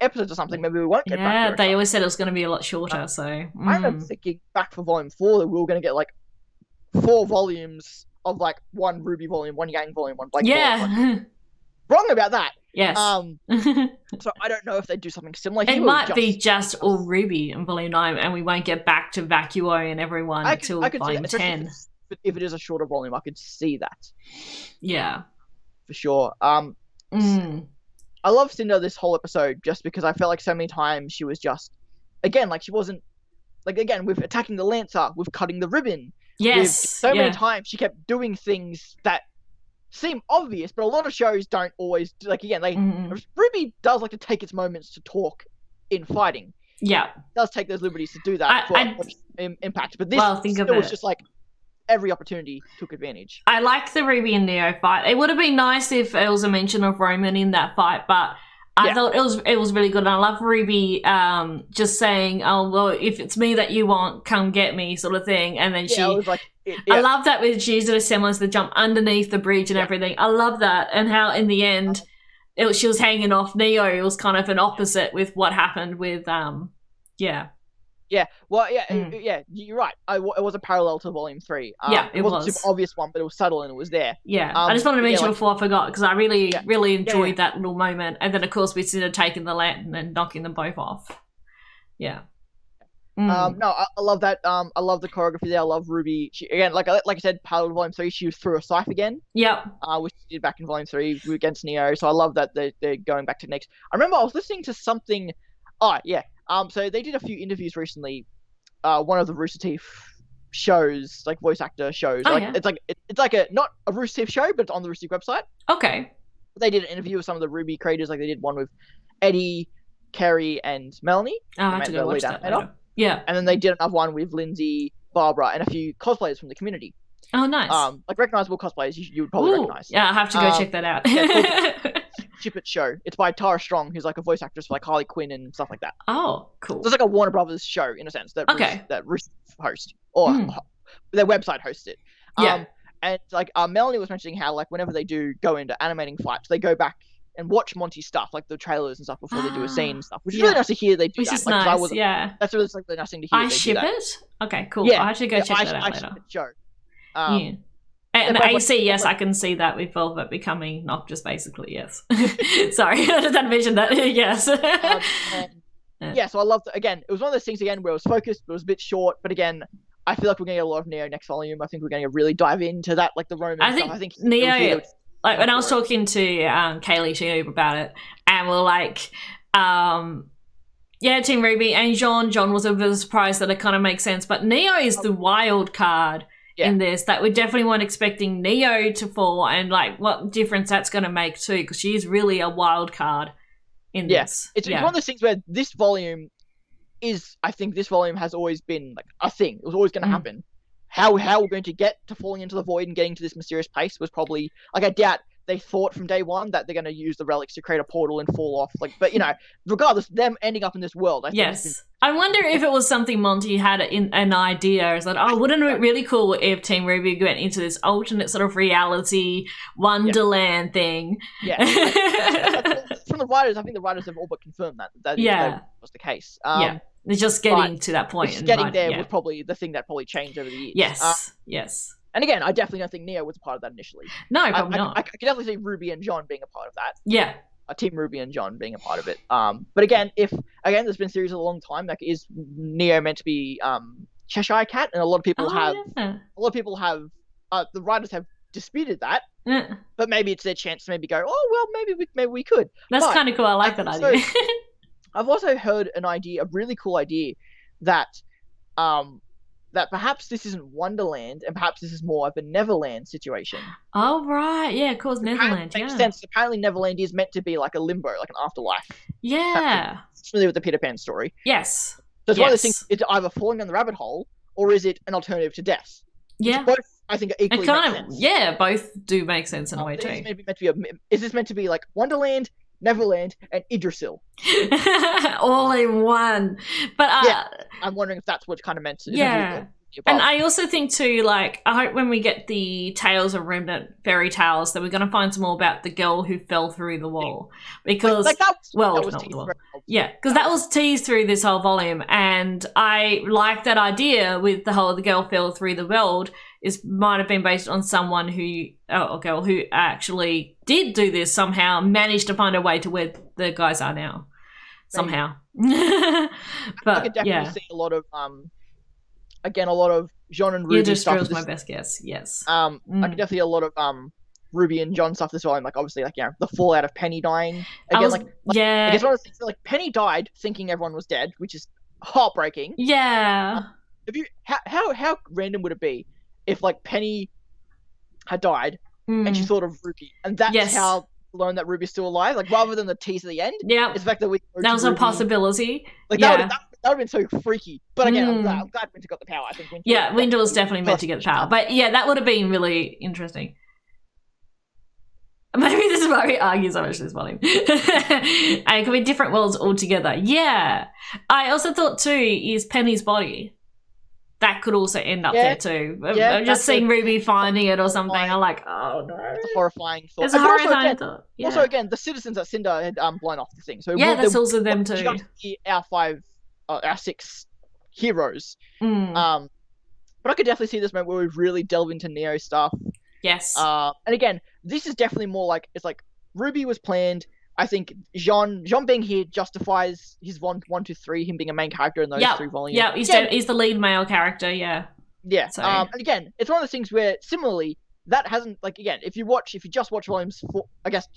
episodes or something, maybe we won't get back. Yeah, they always said it was going to be a lot shorter, so. I remember thinking back for Volume 4 that we were going to get like 4 volumes of like one RWBY volume, one Yang volume, one Blake volume. Wrong about that. Yes. So I don't know if they do something similar here. It might be just all RWBY in Volume 9 and we won't get back to Vacuo and everyone until Volume 10. If it is a shorter volume, I could see that. Yeah. For sure. I love Cinder this whole episode just because I felt like so many times she was just, again, like she wasn't, like again, with attacking the Lancer, with cutting the ribbon. Yes. So many times she kept doing things that seem obvious, but a lot of shows don't always like. Again, RWBY does like to take its moments to talk in fighting. Yeah, it does take those liberties to do that for impact. But this was just like every opportunity took advantage. I like the RWBY and Neo fight. It would have been nice if there was a mention of Roman in that fight, but I thought it was really good. And I love RWBY just saying, "Oh well, if it's me that you want, come get me," sort of thing. And then I was like, I love that when she used a semblance to jump underneath the bridge and everything. I love that, and how in the end she was hanging off Neo. It was kind of an opposite with what happened with Yeah, well, you're right. It was a parallel to Volume 3. It wasn't a super obvious one, but it was subtle and it was there. Yeah, I just wanted to mention before I forgot, because I really enjoyed that little moment. And then, of course, we started taking the lantern and knocking them both off. Yeah. No, I love that. I love the choreography there. I love RWBY. She, again, like I said, parallel to Volume 3, she threw a scythe again. Yep. Which she did back in Volume 3 against Neo. So I love that they're going back techniques. I remember I was listening to something. Oh, yeah. So they did a few interviews recently. One of the Rooster Teeth shows, like voice actor shows. It's like a not a Rooster Teeth show, but it's on the Rooster Teeth website. Okay. They did an interview with some of the RWBY creators. Like they did one with Eddie, Kerry, and Melanie. I have to go watch that later. Yeah. And then they did another one with Lindsay, Barbara, and a few cosplayers from the community. Oh, nice. Like recognizable cosplayers you would probably recognize. Yeah, I have to go check that out. Ship It show. It's by Tara Strong, who's like a voice actress for like Harley Quinn and stuff like that. Oh, cool. So it's like a Warner Brothers show in a sense that Rooster host or their website hosts it. And like Melanie was mentioning how like whenever they do go into animating fights, they go back and watch Monty's stuff, like the trailers and stuff before they do a scene and stuff, which is really nice to hear they do which that. Is like, nice, that's really like the nice thing to hear. I ship it? Okay, cool. Yeah, I should go check that out later. Ship It show. And the AC, yes, I can see that with Velvet becoming Noctis, basically, yes. Sorry, I just had to mention that, yes. So I loved it. Again, it was one of those things, again, where it was focused, but it was a bit short, but again, I feel like we're going to get a lot of Neo next volume. I think we're going to really dive into that, like the Roman stuff. I think Neo, like when I was talking to Kaylee Shinobu about it, and we're like, Team RWBY and John was a bit of a surprise that it kind of makes sense, but Neo is the wild card in this that we definitely weren't expecting Neo to fall, and like what difference that's going to make too, because she's really a wild card in this. It's one of those things where this volume is, I think this volume has always been like a thing. It was always going to happen. How we're going to get to falling into the void and getting to this mysterious place was probably like, I doubt they thought from day one that they're going to use the relics to create a portal and fall off. Like, but regardless, them ending up in this world. I wonder if it was something Monty had an idea. It's like, oh, wouldn't it be really cool if Team RWBY went into this alternate sort of reality wonderland thing? Yeah. From the writers, I think the writers have all but confirmed that was the case. They're just getting to that point. Just getting there was probably the thing that probably changed over the years. Yes. And again, I definitely don't think Neo was a part of that initially. No, probably not. I could definitely see RWBY and John being a part of that. Yeah. Team RWBY and John being a part of it. But again, there's been series a long time. Like, is Neo meant to be Cheshire Cat? And a lot of people the writers have disputed that. But maybe it's their chance to maybe go, oh well, maybe we could. That's kind of cool. I like that idea. I've also heard a really cool idea that that perhaps this isn't Wonderland and perhaps this is more of a Neverland situation. Oh, right. Yeah, of course, Neverland. Makes sense. Apparently Neverland is meant to be like a limbo, like an afterlife. Yeah. It's familiar with the Peter Pan story. Yes. So it's one of those things, it's either falling down the rabbit hole or is it an alternative to death? Yeah. Which both, I think, are equally make sense. Yeah, both do make sense in a way too. Is this meant to be like Wonderland, Neverland, and Idrisil? All in one. But I'm wondering if that's what's kind of meant to. Yeah. And I also think too, like, I hope when we get the Tales of Remnant fairy tales that we're going to find some more about the girl who fell through the wall. Because, because that was teased through this whole volume. And I like that idea with the whole the girl fell through the world might have been based on someone a girl who actually did do this somehow, managed to find a way to where the guys are now. Somehow. But, I could definitely see a lot of John and RWBY stuff. Was my best guess. Yes. I could definitely see a lot of RWBY and John stuff this volume. Like, obviously, like, the fallout of Penny dying. Again, I guess one of the things, like, Penny died thinking everyone was dead, which is heartbreaking. Yeah. How random would it be if, like, Penny had died and she thought of RWBY, and that's how learn that RWBY's still alive, like, rather than the tease at the end. Yeah, it's the fact that that was a possibility. Like, that would have been so freaky. But again, I'm glad Winter got the power. I think Winter was definitely meant to get the power. But yeah, that would have been really interesting. Maybe this is why we argue so much this volume. And it could be different worlds altogether. Yeah. I also thought too is Penny's body. That could also end up there too. Yeah, just seeing RWBY finding it or something. I'm like, oh no. It's a horrifying thought. It's a horrifying thought. Yeah. Also, again, the citizens at Cinder had blown off the thing. So that's also them too. Our 6 heroes. But I could definitely see this moment where we really delve into Neo stuff. Yes. And again, this is definitely more like, it's like RWBY was planned. I think Jean being here justifies his 1, 2, 3, him being a main character in those 3 volumes. Yeah, he's the lead male character, yeah. Yeah. So. And again, it's one of those things where similarly, that hasn't, like, again, if you just watch volumes 4, I guess,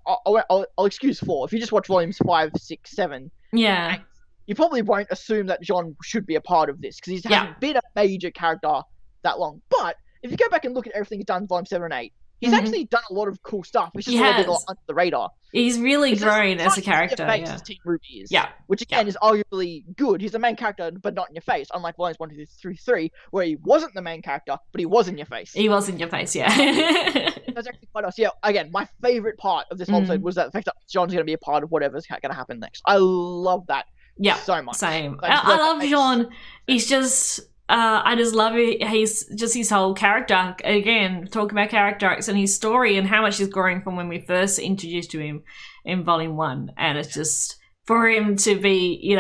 I'll excuse 4. If you just watch volumes 5, 6, 7, yeah, 8, you probably won't assume that John should be a part of this, because he hasn't been a major character that long. But if you go back and look at everything he's done in volume 7 and 8, he's actually done a lot of cool stuff. He's just a little bit under the radar. He's really grown as a character. As Team RWBY is. Yeah. Which again is arguably good. He's the main character, but not in your face. Unlike volumes 1, 2, 3, 3, where he wasn't the main character, but he was in your face. He was in your face, yeah. That's actually quite nice. Yeah. Again, my favorite part of this whole episode was the fact that John's going to be a part of whatever's going to happen next. I love that. Yeah. So much. Same. I love John. He's just. I just love it. He's just his whole character. Again, talking about character arcs and his story and how much he's growing from when we first introduced to him in volume 1. And it's just for him to be,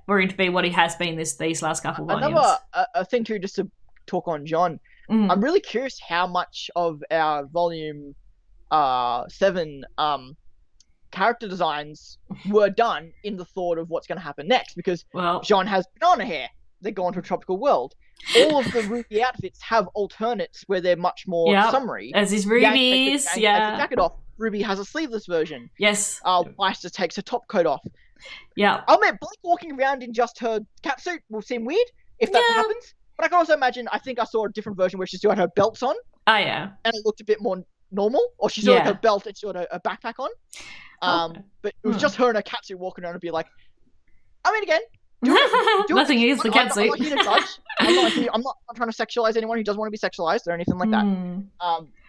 for him to be what he has been these last couple of volumes. Another thing too, just to talk on John. I'm really curious how much of our volume 7 character designs were done in the thought of what's going to happen next, because John has banana hair. They're going to a tropical world. All of the RWBY outfits have alternates where they're much more summary. As his RWBYs, takes the jacket off. RWBY has a sleeveless version. Yes. Weiss just takes her top coat off. Yeah. I mean, Blake walking around in just her catsuit will seem weird if that happens. But I can also imagine, I think I saw a different version where she still had her belts on. Oh, yeah. And it looked a bit more normal. Or she still had her belt and she had a backpack on. But it was just her in a catsuit walking around and be like, I mean, again, Nothing is the cat suit. I'm not here to judge. I'm not trying to sexualize anyone who doesn't want to be sexualized or anything like that.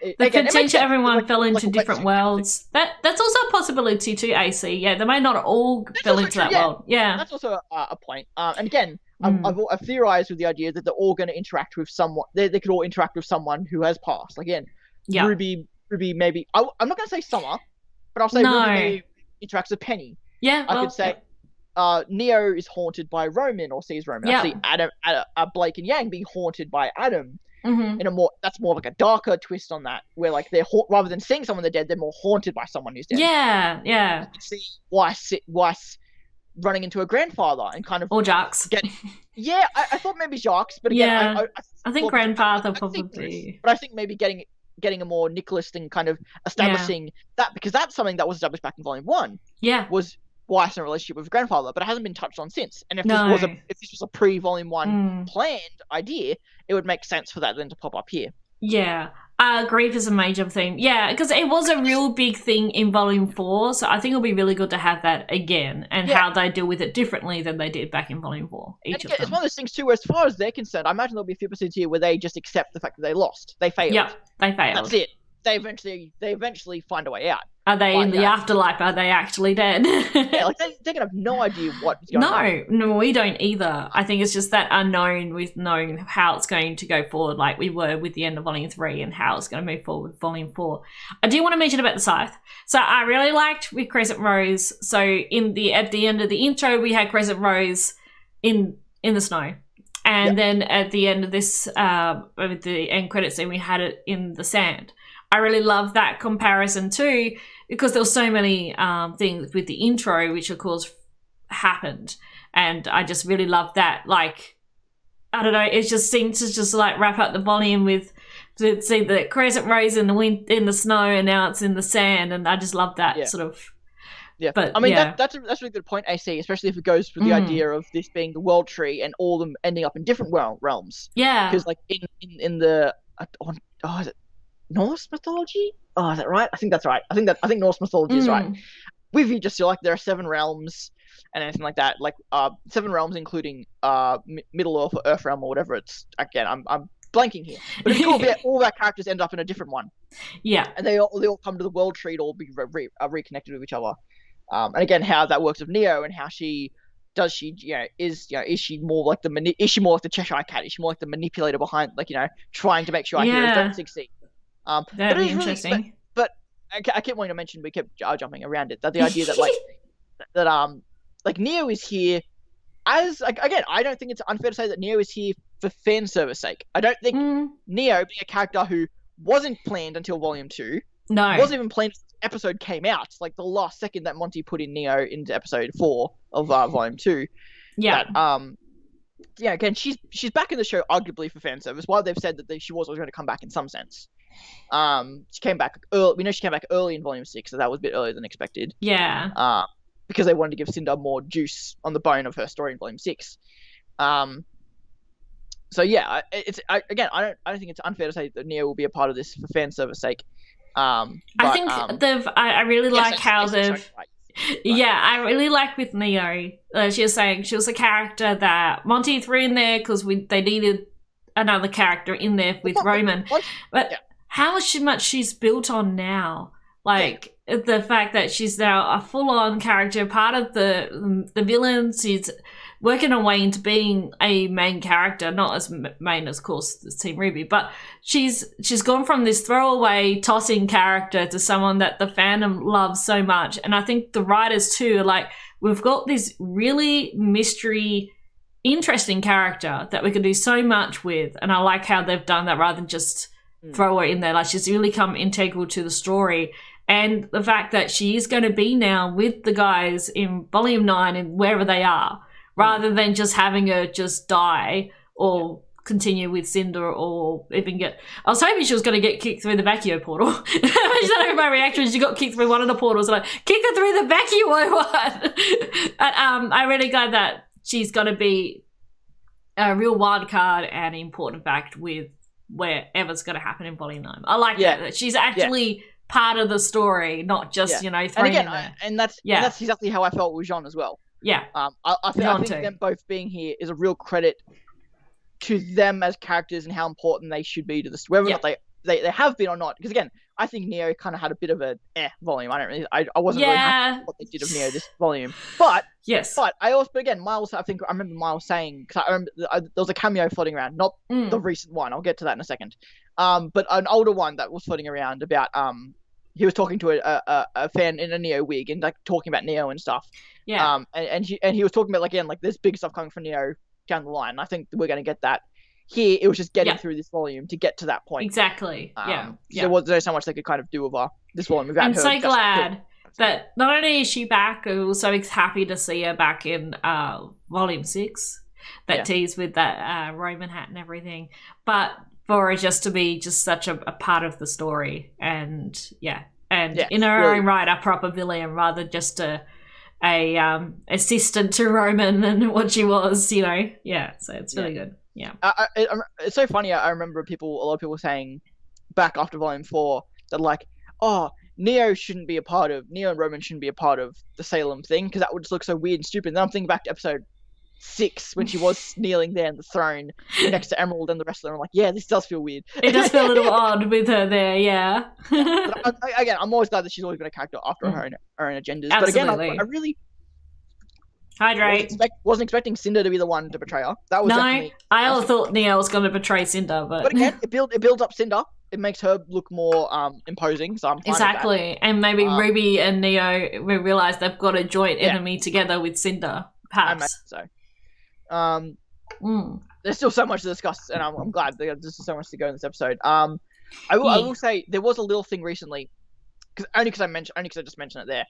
The potential everyone fell into different worlds. That's also a possibility too, AC. Yeah, they may not all fell into that world. Yeah. That's also a point. And again, I've theorized with the idea that they're all going to interact with someone. They could all interact with someone who has passed. Again, RWBY maybe. I'm not going to say Summer, but I'll say RWBY maybe interacts with Penny. Yeah, I could say Neo is haunted by Roman or sees Roman. I see Adam, Blake and Yang being haunted by Adam. In that's more like a darker twist on that, where like they're rather than seeing someone they're dead, they're more haunted by someone who's dead. Yeah. You can see Weiss running into a grandfather and kind of or Jacques. I thought maybe Jacques, but again, I think grandfather probably. But I think maybe getting a more Nicholas thing, kind of establishing that, because that's something that was established back in Volume 1. Yeah, was Weiss in a relationship with his grandfather, but it hasn't been touched on since. And if this was a pre-Volume 1 planned idea, it would make sense for that then to pop up here. Yeah. Grief is a major theme. Yeah, because it was a real big thing in Volume 4, so I think it'll be really good to have that again, and how they deal with it differently than they did back in Volume 4. It's one of those things too, where as far as they're concerned, I imagine there'll be a few episodes here where they just accept the fact that they lost. They failed. Yeah, they failed. That's it. They eventually find a way out. Are they in the afterlife? Are they actually dead? Like they're gonna have no idea what is going on. No, we don't either. I think it's just that unknown with knowing how it's going to go forward, like we were with the end of Volume 3 and how it's going to move forward with Volume 4. I do want to mention about the scythe. So I really liked with Crescent Rose. So at the end of the intro, we had Crescent Rose in the snow. And then at the end of this, with the end credits scene, we had it in the sand. I really love that comparison too, because there were so many things with the intro, which of course happened. And I just really love that. Like, I don't know, it just seemed to just like wrap up the volume with, to see the Crescent Rose in the wind, in the snow, and now it's in the sand. And I just love that sort of. Yeah, but I mean that's a really good point, AC, especially if it goes with the idea of this being the world tree and all of them ending up in different realms. Yeah, because like in the is it Norse mythology? Oh, is that right? I think that's right. I think Norse mythology is right. With you just feel like there are 7 realms and anything like that, like 7 realms including Middle Earth or Earth realm or whatever. It's again, I'm blanking here, but it's cool. All of our characters end up in a different one. Yeah, and they all come to the world tree to all be reconnected with each other. And again, how that works with Neo and how is she more like the Cheshire Cat? Is she more like the manipulator behind, like, trying to make sure our heroes don't succeed? That'd be interesting. Really, but I kept wanting to mention, we kept jumping around it, that the idea that like Neo is here as, like, again, I don't think it's unfair to say that Neo is here for fan service sake. I don't think Neo, being a character who wasn't planned until Volume 2, wasn't even planned until the episode came out. It's like the last second that Monty put in Neo into episode 4 of Volume 2. Yeah. That, again, she's back in the show arguably for fan service. While they've said that she was always going to come back in some sense. She came back early. We know she came back early in Volume 6, so that was a bit earlier than expected. Yeah. Because they wanted to give Cinder more juice on the bone of her story in Volume 6. So yeah, I don't think it's unfair to say that Neo will be a part of this for fan service sake. I think I really like how they've. Yeah, I really like with Neo. She was saying she was a character that Monty threw in there because they needed another character in there with Roman. But how much she's built on now. Like, the fact that she's now a full-on character, part of the villains. She's working her way into being a main character, not as main, of course, as Team RWBY, but she's gone from this throwaway, tossing character to someone that the fandom loves so much. And I think the writers, too, are like, we've got this really mystery, interesting character that we can do so much with. And I like how they've done that rather than just throw her in there. Like, she's really come integral to the story. And the fact that she is going to be now with the guys in Volume 9 and wherever they are, rather than just having her just die or continue with Cinder or even get... I was hoping she was going to get kicked through the vacuum portal. My reaction is she got kicked through one of the portals. Like, kick her through the vacuum or what? But I'm really glad that she's going to be a real wild card and important fact with wherever's going to happen in Volume 9. I like that she's actually... part of the story, not just thrown in there. And that's exactly how I felt with Jean as well. Yeah. I think them both being here is a real credit to them as characters and how important they should be to this, whether or not they have been or not. Because again, I think Neo kind of had a bit of a volume. I wasn't really happy with what they did of Neo this volume. But again, Miles, I remember Miles saying, because I remember there was a cameo floating around, not the recent one. I'll get to that in a second. But an older one that was floating around about he was talking to a fan in a Neo wig and like talking about Neo and stuff. Yeah. And he was talking about like, again, like there's big stuff coming from Neo down the line. I think we're going to get that. Here, it was just getting through this volume to get to that point. Exactly. There's so much they could kind of do with this volume. I'm so glad that not only is she back, I'm also happy to see her back in Volume 6, that tease with that Roman hat and everything. But for her just to be just such a part of the story, and in her own right, a proper villain rather just a assistant to Roman and what she was, so it's really good. Yeah, it's so funny. I remember a lot of people saying back after Volume 4 that like, oh, Neo and Roman shouldn't be a part of the Salem thing because that would just look so weird and stupid. And then I'm thinking back to episode 6 when she was kneeling there on the throne next to Emerald and the rest of them. I'm like, yeah, this does feel weird. It does feel a little odd with her there, yeah. But again, I'm always glad that she's always been a character after her own agendas. Absolutely. But again, I really hydrate. Wasn't expecting Cinder to be the one to betray her. That was I always thought Neo was going to betray Cinder, but again, it builds up Cinder. It makes her look more imposing. So I'm fine exactly, with that. And maybe RWBY and Neo we realize they've got a joint enemy together with Cinder. Perhaps so. There's still so much to discuss, and I'm glad there's so much to go in this episode. I will say there was a little thing recently, because I just mentioned it there.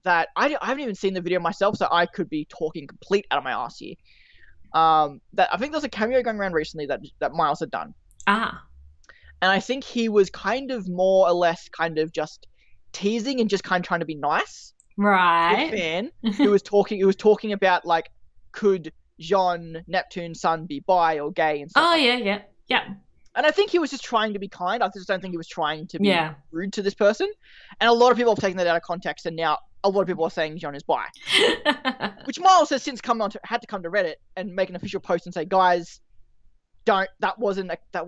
That I haven't even seen the video myself, so I could be talking complete out of my ass here. That I think there's a cameo going around recently that Miles had done. And I think he was kind of more or less kind of just teasing and just kind of trying to be nice. Right. The fan who was talking about like, could Jean, Neptune's son, be bi or gay and stuff. Oh yeah. And I think he was just trying to be kind. I just don't think he was trying to be rude to this person. And a lot of people have taken that out of context, and now a lot of people are saying Jean is bi. Which Miles has since had to come to Reddit and make an official post and say, guys, that wasn't the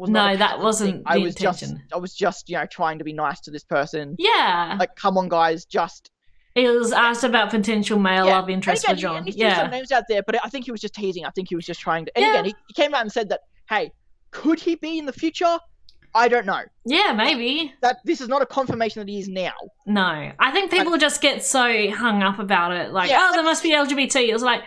intention. I was just trying to be nice to this person. Yeah. Like, come on, guys, just. It was asked about potential male love interest for John. He threw some names out there, but I think he was just teasing. I think he was just trying to. And again, he came out and said that, hey, could he be in the future? I don't know. Yeah, maybe. That this is not a confirmation that he is now. No. I think people just get so hung up about it. Like, there must be LGBT. It was like,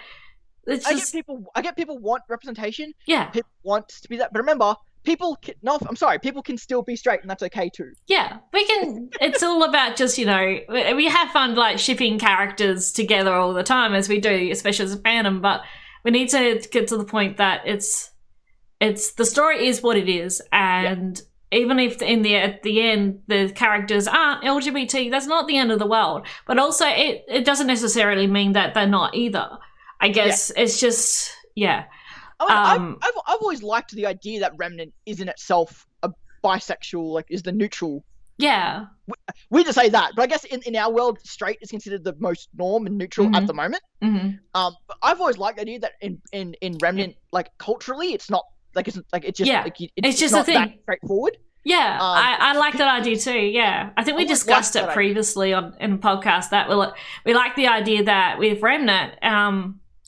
it's just... I get people want representation. Yeah. People want to be that. But remember, people can still be straight, and that's okay too. Yeah. It's all about just, we have fun like shipping characters together all the time as we do, especially as a fandom, but we need to get to the point that it's the story is what it is, and even if at the end the characters aren't LGBT, that's not the end of the world. But also it doesn't necessarily mean that they're not either. I guess it's just I've always liked the idea that Remnant is in itself a bisexual, like is the neutral. Yeah. We just say that, but I guess in our world, straight is considered the most norm and neutral at the moment. But I've always liked the idea that in Remnant, like culturally, it's not. It's just not a thing. That straightforward. Yeah, I like that idea too. Yeah, I think we discussed it previously in a podcast that we like the idea that with Remnant,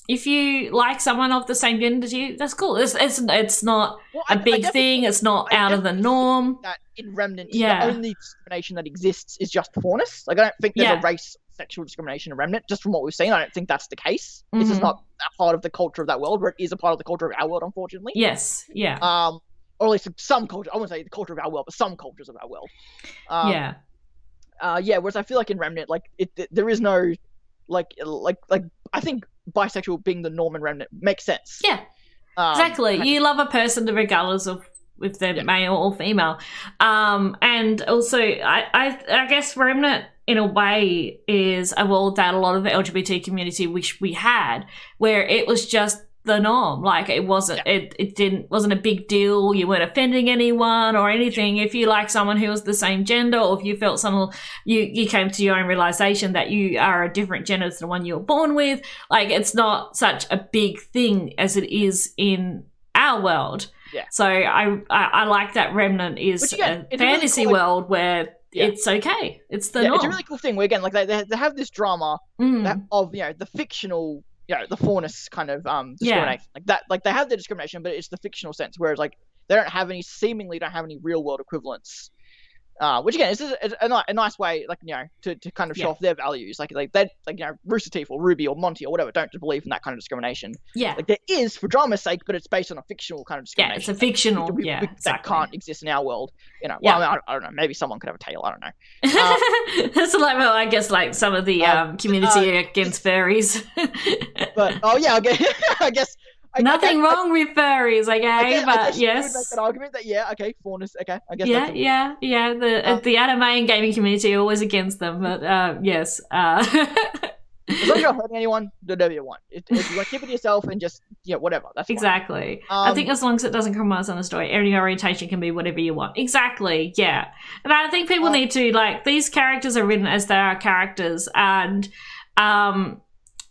if you like someone of the same gender as you, that's cool. It's not a big thing. It's not out of the norm. That in Remnant, the only discrimination that exists is just fairness. Like I don't think there's a race sexual discrimination in Remnant. Just from what we've seen, I don't think that's the case. This is not a part of the culture of that world, where it is a part of the culture of our world, unfortunately. Yes. Yeah. Or at least some culture. I wouldn't say the culture of our world, but some cultures of our world. Whereas I feel like in Remnant, like there is no, like I think bisexual being the norm in Remnant makes sense. Yeah. Exactly. You love a person regardless of if they're male or female. And also, I guess Remnant, in a way, is a world that a lot of the LGBT community wish we had, where it was just the norm. Like it wasn't, wasn't a big deal. You weren't offending anyone or anything. If you like someone who was the same gender, or if you felt you came to your own realization that you are a different gender to the one you were born with, like it's not such a big thing as it is in our world. Yeah. So I like that Remnant is a fantasy really cool, world where it's okay. It's the norm. It's a really cool thing where, again, like they have this drama of, the fictional, the fairness kind of discrimination. Like that, like they have the discrimination, but it's the fictional sense, whereas like they seemingly don't have any real world equivalents. Which again is a nice way, like, to kind of show off their values. Like they, like, Rooster Teeth or RWBY or Monty or whatever don't believe in that kind of discrimination. Yeah, like there is for drama's sake, but it's based on a fictional kind of discrimination. Yeah, it's a fictional. Exactly. That can't exist in our world. Well, I mean, I don't know. Maybe someone could have a tail. I don't know. That's like, well, I guess like some of the community against furries. But I guess. Nothing wrong with furries, okay? But yes, would make that argument that fairness, okay. I guess. The anime and gaming community are always against them, but yes. As long as you're not hurting anyone, do whatever you want. If you want to keep it to yourself and just whatever, that's exactly. I think as long as it doesn't compromise on the story, any orientation can be whatever you want. Exactly, yeah. And I think people need to, like, these characters are written as they are characters, and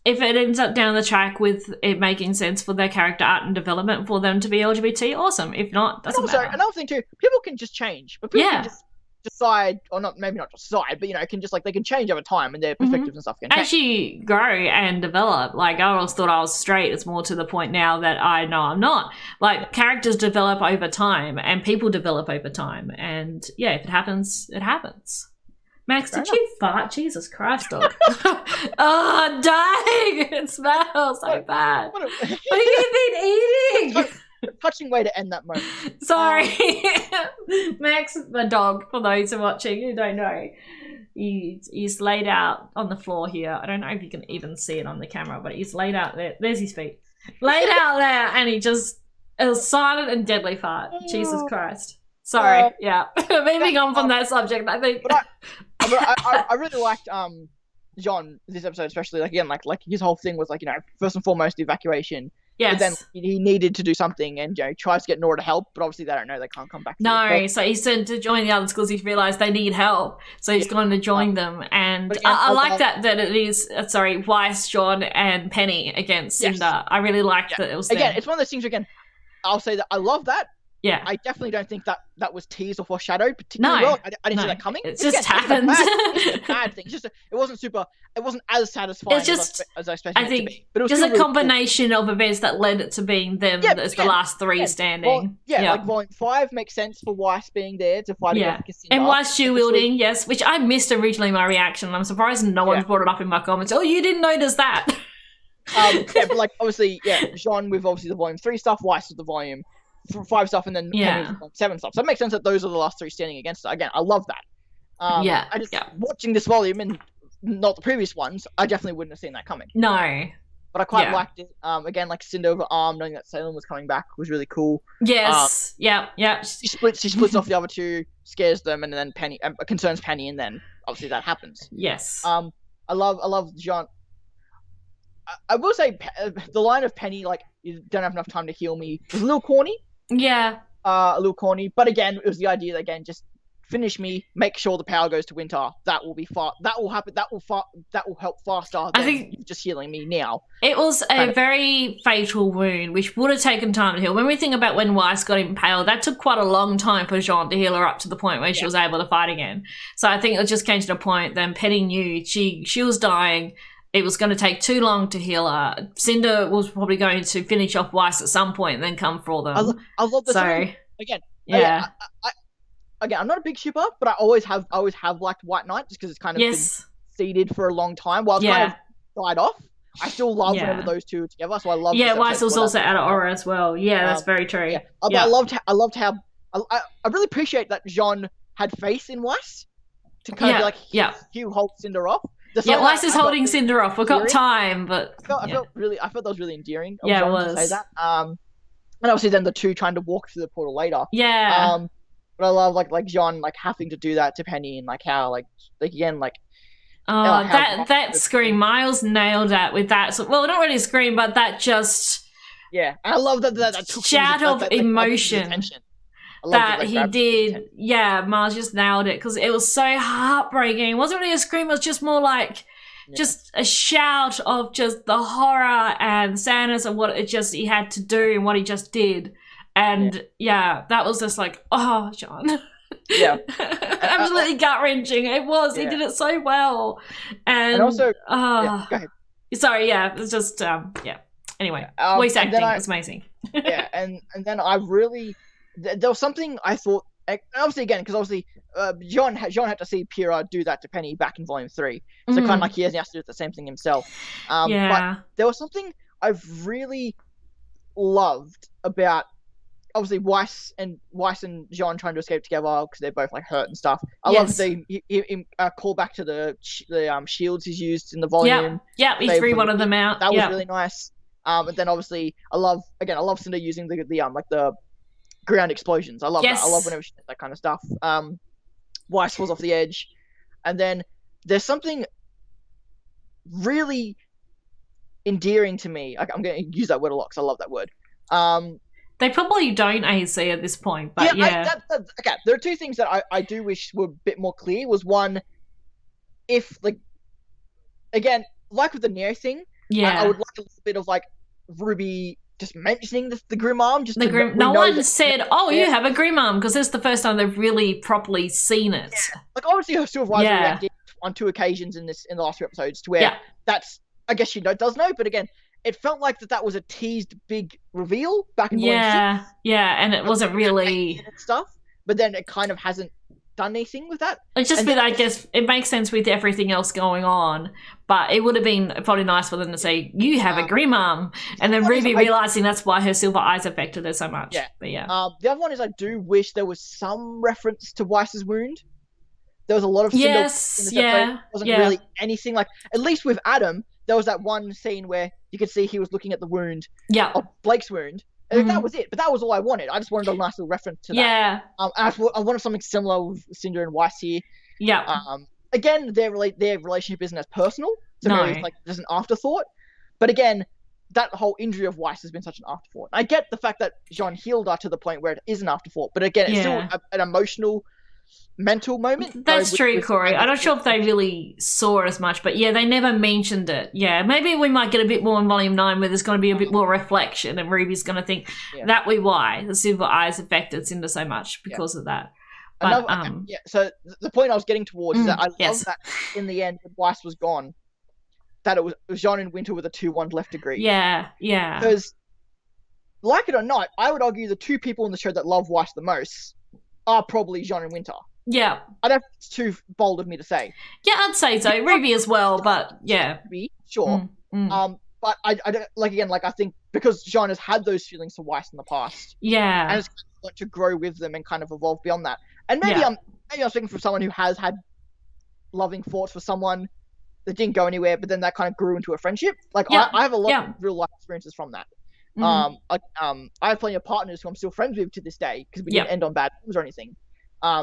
if it ends up down the track with it making sense for their character art and development for them to be LGBT, awesome. If not, doesn't matter. Another thing too, people can just change, but people can just decide, or not, maybe not decide, but can just, like, they can change over time, and their perspectives and stuff can change. As you grow and develop, like, I always thought I was straight. It's more to the point now that I know I'm not. Like, characters develop over time, and people develop over time, and if it happens, it happens. Max, did you fart? Jesus Christ, dog. Oh, dang! It smells so bad. What have you been eating? Touching way to end that moment. Sorry. Max, my dog, for those who are watching who don't know, he's laid out on the floor here. I don't know if you can even see it on the camera, but he's laid out there. There's his feet. Laid out there, and he just a silent and deadly fart. Jesus Christ. Sorry, moving on from that subject, I think. But I really liked John this episode, especially, like, again, like his whole thing was, like, first and foremost the evacuation. Yes. But then he needed to do something, and tries to get Nora to help, but obviously they don't know, they can't come back. No, so he's sent to join the others because he's realised they need help, so he's gone to join them. And again, I like that it is Weiss, John, and Penny against Cinder. I really liked that it was again. It's one of those things where, again, I'll say that I love that. Yeah, I definitely don't think that was teased or foreshadowed particularly well. I didn't see that coming. It just happened. It's a bad thing. It's just it wasn't as satisfying as I expected it to be. But it was just a combination of events that led it to being them as the last three standing. Well, like Volume 5 makes sense for Weiss being there to fight against Cinder. And Weiss dual wielding, yes, which I missed originally my reaction. I'm surprised no one's brought it up in my comments. Oh, you didn't notice that. But, like, obviously, Jean with obviously the Volume 3 stuff, Weiss with the Volume 5 stuff, and then Penny with 7 stuff. So it makes sense that those are the last three standing against it. Again, I love that. I just watching this volume and not the previous ones, I definitely wouldn't have seen that coming. No. But I quite liked it. Again, like Cinder over Arm, knowing that Salem was coming back was really cool. Yes. She splits off the other two, scares them, and then Penny concerns Penny, and then obviously that happens. Yes. I love Jean. I will say the line of Penny, like, you don't have enough time to heal me, was a little corny. Yeah. A little corny, but again, it was the idea that, again, just finish me, make sure the power goes to Winter. That will be that will happen. That will help faster than you just healing me now. It was a very fatal wound, which would have taken time to heal. When we think about when Weiss got impaled, that took quite a long time for Jean to heal her up to the point where she was able to fight again. So I think it just came to the point then Penny knew she was dying. It was going to take too long to heal her. Cinder was probably going to finish off Weiss at some point and then come for them. I love this. So, again, again, I'm not a big shipper, but I always have liked White Knight just because it's kind of been seeded for a long time. While it's kind of died off, I still love whenever those two are together. So I love. Yeah, Weiss was also out of Aura as well. Yeah, that's very true. Yeah. But I loved how I really appreciate that Jean had faith in Weiss to kind of be like, Hugh holds Cinder off. Weiss is holding Cinder off. We've got time, but I felt that was really endearing. It was. To say that. And obviously then the two trying to walk through the portal later. Yeah. But I love like Jean like having to do that to Penny, and like how like again like. That scream, Miles nailed that with that. So, well, not really a scream, but that just Yeah, I love that took shout of emotion that he did. Yeah, Mars just nailed it because it was so heartbreaking. It wasn't really a scream, it was just more like just a shout of just the horror and sadness of what he had to do and what he just did. And that was just like, oh, John. Yeah. Absolutely gut-wrenching. It was. He did it so well. And also, go ahead. Sorry, it's just, Anyway, voice acting was amazing. and then I really, there was something I thought, obviously again, because obviously John had to see Pyrrha do that to Penny back in Volume 3. So kind of like he has to do the same thing himself. But there was something I've really loved about, obviously Weiss and John trying to escape together because they're both like hurt and stuff. I love that they call back to the shields he's used in the volume. Yeah, he threw one of them out. That was really nice. And then obviously I love Cinder using the ground explosions. I love that. I love whenever she does that kind of stuff. Weiss falls off the edge, and then there's something really endearing to me. I'm going to use that word a lot because I love that word. They probably don't AC at this point, but okay. There are two things that I do wish were a bit more clear. Was one, if again, like with the Neo thing, I would like a little bit of RWBY just mentioning the Grim Arm. No one said, "Oh, you have a Grim Arm," because this is the first time they've really properly seen it. Yeah. Obviously, her Silver Eyes reacted on 2 occasions in the last 2 episodes to where that's, I guess she does know, but again, it felt like that was a teased big reveal back in Volume 6. Yeah, and it wasn't really stuff. But then it kind of hasn't done anything with that. It's just I guess it makes sense with everything else going on, but it would have been probably nice for them to say, "You have a Grim Arm," and then RWBY realizing that's why her Silver Eyes affected her so much. Yeah, but the other one is I do wish there was some reference to Weiss's wound. There was a lot of Cinder in this episode. It wasn't really anything at least with Adam. There was that one scene where you could see he was looking at the wound, of Blake's wound, and that was it. But that was all I wanted. I just wanted a nice little reference to that. Yeah. I wanted something similar with Cinder and Weiss here. Yeah. Again, their relationship isn't as personal, so maybe it's just an afterthought. But again, that whole injury of Weiss has been such an afterthought. I get the fact that John healed her to the point where it is an afterthought, but again, it's still an emotional, mental moment. That's true, Corey. I'm not sure if they really saw it as much, but they never mentioned it. Yeah, maybe we might get a bit more in Volume 9 where there's going to be a bit more reflection and RWBY's going to think that we why the Silver Eyes affected Cinder so much because of that. But, so the point I was getting towards is that I love that in the end when Weiss was gone, that it was Jean and Winter with a 2-1 left degree. Yeah. Because, like it or not, I would argue the 2 people in the show that love Weiss the most are probably Jean and Winter. Yeah. I don't think it's too bold of me to say. Yeah, I'd say so. RWBY as well, but yeah. Sure. But I don't, I think because Jean has had those feelings for Weiss in the past. Yeah. And has got to grow with them and kind of evolve beyond that. And maybe I'm speaking from someone who has had loving thoughts for someone that didn't go anywhere, but then that kind of grew into a friendship. I have a lot of real life experiences from that. I have plenty of partners who I'm still friends with to this day because we didn't end on bad terms or anything.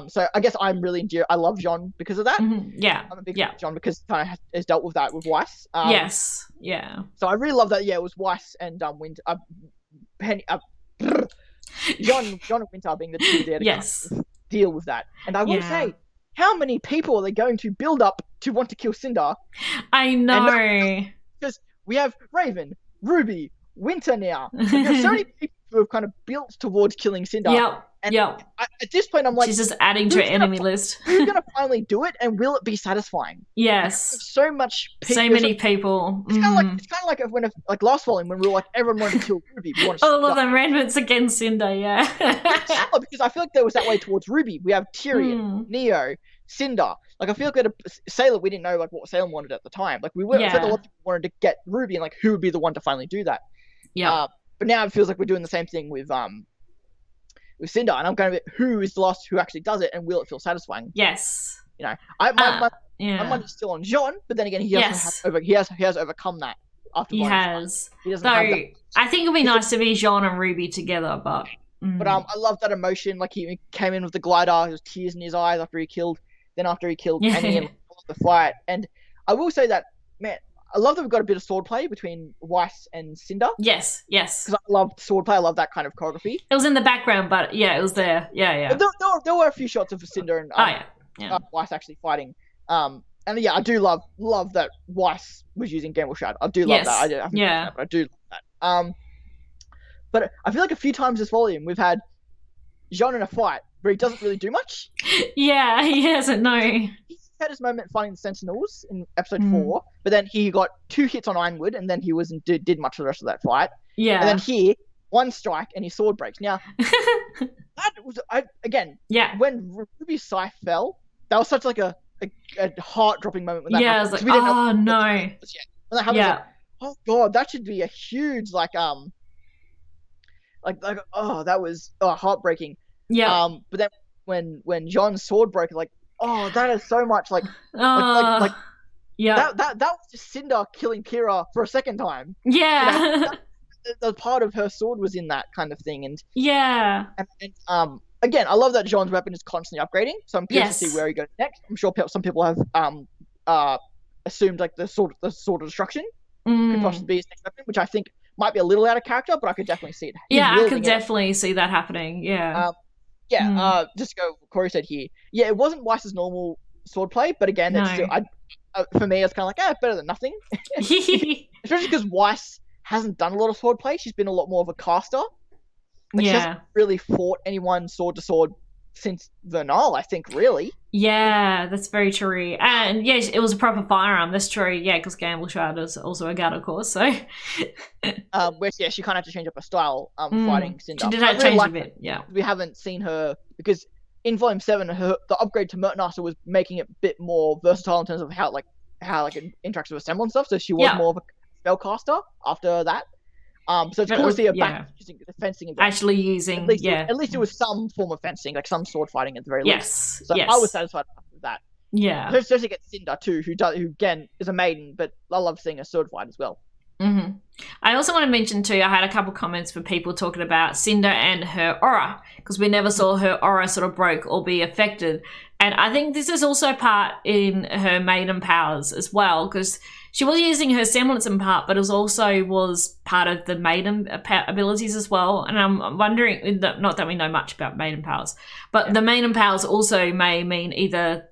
So I guess I'm really I love John because of that. Yeah. I'm a big fan of John because he kind of has dealt with that with Weiss. Yes. Yeah. So I really love that. Yeah, it was Weiss and Winter. John and Winter being the 2 there to deal with that. And I will say, how many people are they going to build up to want to kill Cinder? I know. Because we have Raven, RWBY, Winter now. There's so many people who have kind of built towards killing Cinder. At this point, I'm like, she's just adding to her enemy list. Who's going to finally do it, and will it be satisfying? Yes. So much. So many people. It's kind of like when last volume when we were like everyone wanted to kill RWBY. All of them remnants against Cinder. Yeah. Because I feel like there was that way towards RWBY. We have Tyrion, Neo, Cinder. I feel like we had a Sailor. We didn't know what Salem wanted at the time. We were. I feel like a lot of people wanted to get RWBY, and who would be the one to finally do that. Yeah. But now it feels like we're doing the same thing with Cinder, and I'm going to be who is the last who actually does it, and will it feel satisfying? Yes. My money's still on Jean, but then again, he has overcome that after. He has. He doesn't Though have that. I think it'd be nice to be Jean and RWBY together, but. I love that emotion. He came in with the glider, there was tears in his eyes after he killed Penny and the fight. And I will say that, man, I love that we've got a bit of swordplay between Weiss and Cinder. Yes. Because I love swordplay. I love that kind of choreography. It was in the background, but yeah, it was there. Yeah. There were a few shots of Cinder and Weiss actually fighting. And yeah, I do love that Weiss was using Gamble Shroud. I do love that. I do love that. But I feel like a few times this volume we've had Jean in a fight where he doesn't really do much. Yeah, he hasn't. No. He had his moment fighting the Sentinels in episode 4, but then he got 2 hits on Ironwood, and then he did much of the rest of that fight. Yeah. And then here, 1 strike and his sword breaks. Now, that was when Ruby's scythe fell, that was such like a heart-dropping moment when that happened. I was like, oh no. When that happened, like, oh god, that should be a huge that was heartbreaking. Yeah. But then when John's sword broke, like, oh, that is so much that was just Cinder killing Kira for a second time. Yeah. The part of her sword was in that kind of thing, and again, I love that John's weapon is constantly upgrading, so I'm curious to see where he goes next. I'm sure some people have assumed like the sword of destruction could possibly be his next weapon, which I think might be a little out of character, but I could definitely see it. I could definitely see that happening. Yeah. Just to go what Corey said here. Yeah, it wasn't Weiss's normal swordplay, but again, it's still, for me, it's kind of like, better than nothing. Especially because Weiss hasn't done a lot of swordplay. She's been a lot more of a caster. She hasn't really fought anyone sword to sword since Vernal, I think, really. Yeah, that's very true. And yes, it was a proper firearm. That's true. Yeah, because Gamble Shroud is also a gun, of course. So, where she kind of had to change up her style fighting Cinder. She did have to change a bit. Yeah, we haven't seen her because in Volume 7, the upgrade to Mertnaster was making it a bit more versatile in terms of how it interacts with Assemble and stuff. So she was more of a spellcaster after that. So it's cool to see her back using the fencing again. Actually using, at least it was some form of fencing, like some sword fighting at the very least. So I was satisfied with that. Yeah. Especially get Cinder too, who again is a maiden, but I love seeing a sword fight as well. Mm-hmm. I also want to mention too, I had a couple comments for people talking about Cinder and her aura, because we never saw her aura sort of broke or be affected. And I think this is also part in her maiden powers as well, because she was using her semblance in part, but it was part of the maiden abilities as well. And I'm wondering, not that we know much about maiden powers, but the maiden powers also may mean either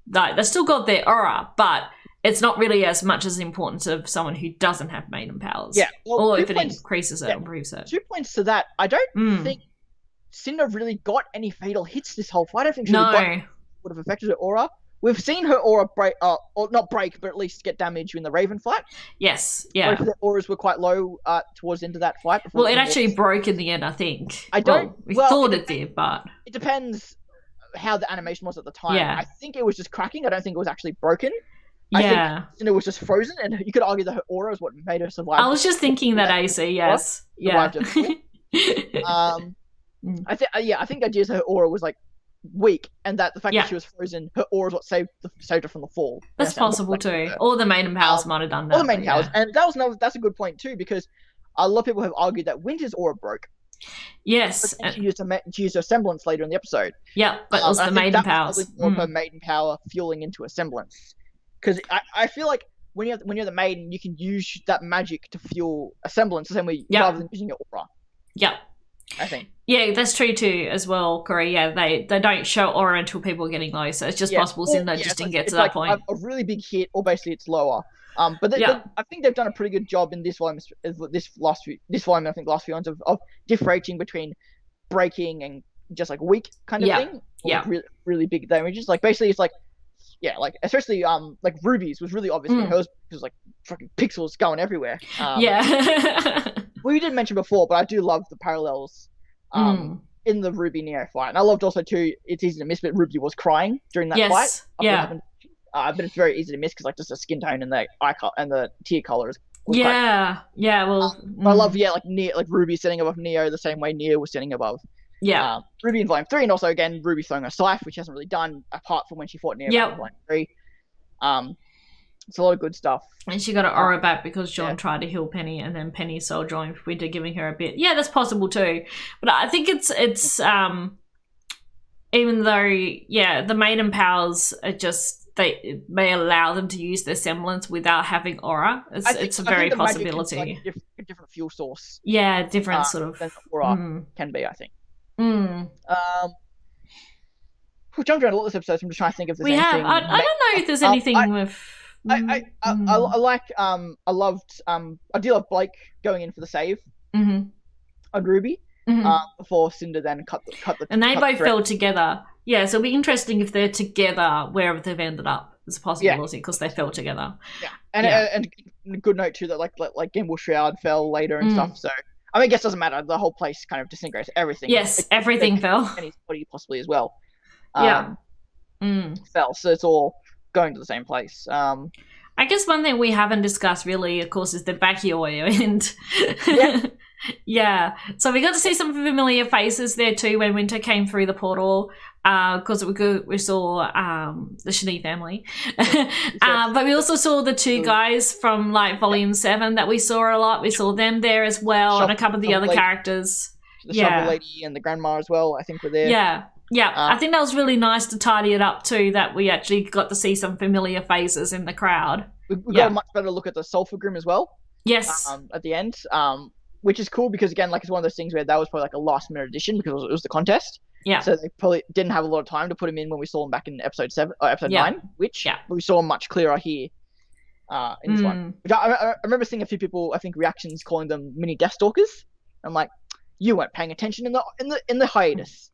like they still got their aura, but it's not really as much as the importance of someone who doesn't have maiden powers. Yeah. Well, or if it increases it or improves it. 2 points to that. I don't think Cinder really got any fatal hits this whole fight. I don't think she would have affected her aura. We've seen her aura break, or not break, but at least get damage in the Raven fight. Yes, yeah. Both of their auras were quite low towards the end of that fight. Well, it actually broke in the end, I think. We thought it did, but... It depends how the animation was at the time. Yeah. I think it was just cracking. I don't think it was actually broken. Yeah. I think Cinder was just frozen, and you could argue that her aura is what made her survive. I was just thinking that AC, yes. Yeah. I think the idea is her aura was like weak, and that the fact that she was frozen, her aura is what saved her from the fall. That's possible too. Or the maiden powers might have done that. Or the maiden powers, and that's a good point too, because a lot of people have argued that Winter's aura broke. Yes, she used her semblance later in the episode. Yeah, but it was the maiden powers. More of her maiden power fueling into a semblance, because I feel like when you're the maiden, you can use that magic to fuel a semblance the same way rather than using your aura. Yeah. I think. Yeah, that's true too as well, Corey. Yeah, they don't show aura until people are getting low, so it's just possible Cinder just didn't get to that point. A really big hit, or basically it's lower. But I think they've done a pretty good job in this volume. This volume, I think, last few ones of differentiating between breaking and just like weak kind of thing. Yeah. Really, really big damages. Like basically, it's like especially like Ruby's was really obvious. Hers was like fucking pixels going everywhere. We did mention before, but I do love the parallels in the Ruby Neo fight, and I loved also too. It's easy to miss, but Ruby was crying during that fight. Yeah. But it's very easy to miss because like just the skin tone and the eye color and the tear color is. Well, I love like Ruby sitting above Neo the same way Neo was sitting above. Yeah. Ruby in Volume 3, and also again Ruby throwing a scythe, which she hasn't really done apart from when she fought Neo in Volume 3. It's a lot of good stuff. And she got an aura back because John tried to heal Penny, and then Penny soul joined Winter, giving her a bit. Yeah, that's possible too. But I think it's even though the maiden powers are just they may allow them to use their semblance without having aura. It's a very possibility. Like a different fuel source. Yeah, different sort of than aura can be, I think. We've jumped around a lot this episode, so I'm just trying to think if there's anything. I don't know if there's anything with. I do love Blake going in for the save on RWBY before Cinder then cut the. And they both fell together. Yeah, so it'll be interesting if they're together wherever they've ended up. It's a possibility because they fell together. Yeah, and a good note too that like Gamble Shroud fell later and stuff. So I mean, I guess it doesn't matter. The whole place kind of disintegrates. Everything. Yes, everything fell. And his body possibly as well. Fell. So it's all going to the same place. I guess one thing we haven't discussed really, of course, is the vacuo and yeah. So we got to see some familiar faces there too when Winter came through the portal. Because we saw the Shani family, but we also saw the two guys from like Volume 7 that we saw a lot. We saw them there as well, and a couple of the other characters. The Shovel Lady and the Grandma as well, I think, were there. Yeah. I think that was really nice to tidy it up too, that we actually got to see some familiar faces in the crowd. We got a much better look at the Sulphur Grim as well. Yes. At the end, which is cool because, again, like it's one of those things where that was probably like a last-minute addition because it was the contest. Yeah. So they probably didn't have a lot of time to put him in when we saw him back in episode 9, which we saw him much clearer here in this one. Which I remember seeing a few people, I think, reactions calling them mini Deathstalkers. I'm like, you weren't paying attention in the hiatus.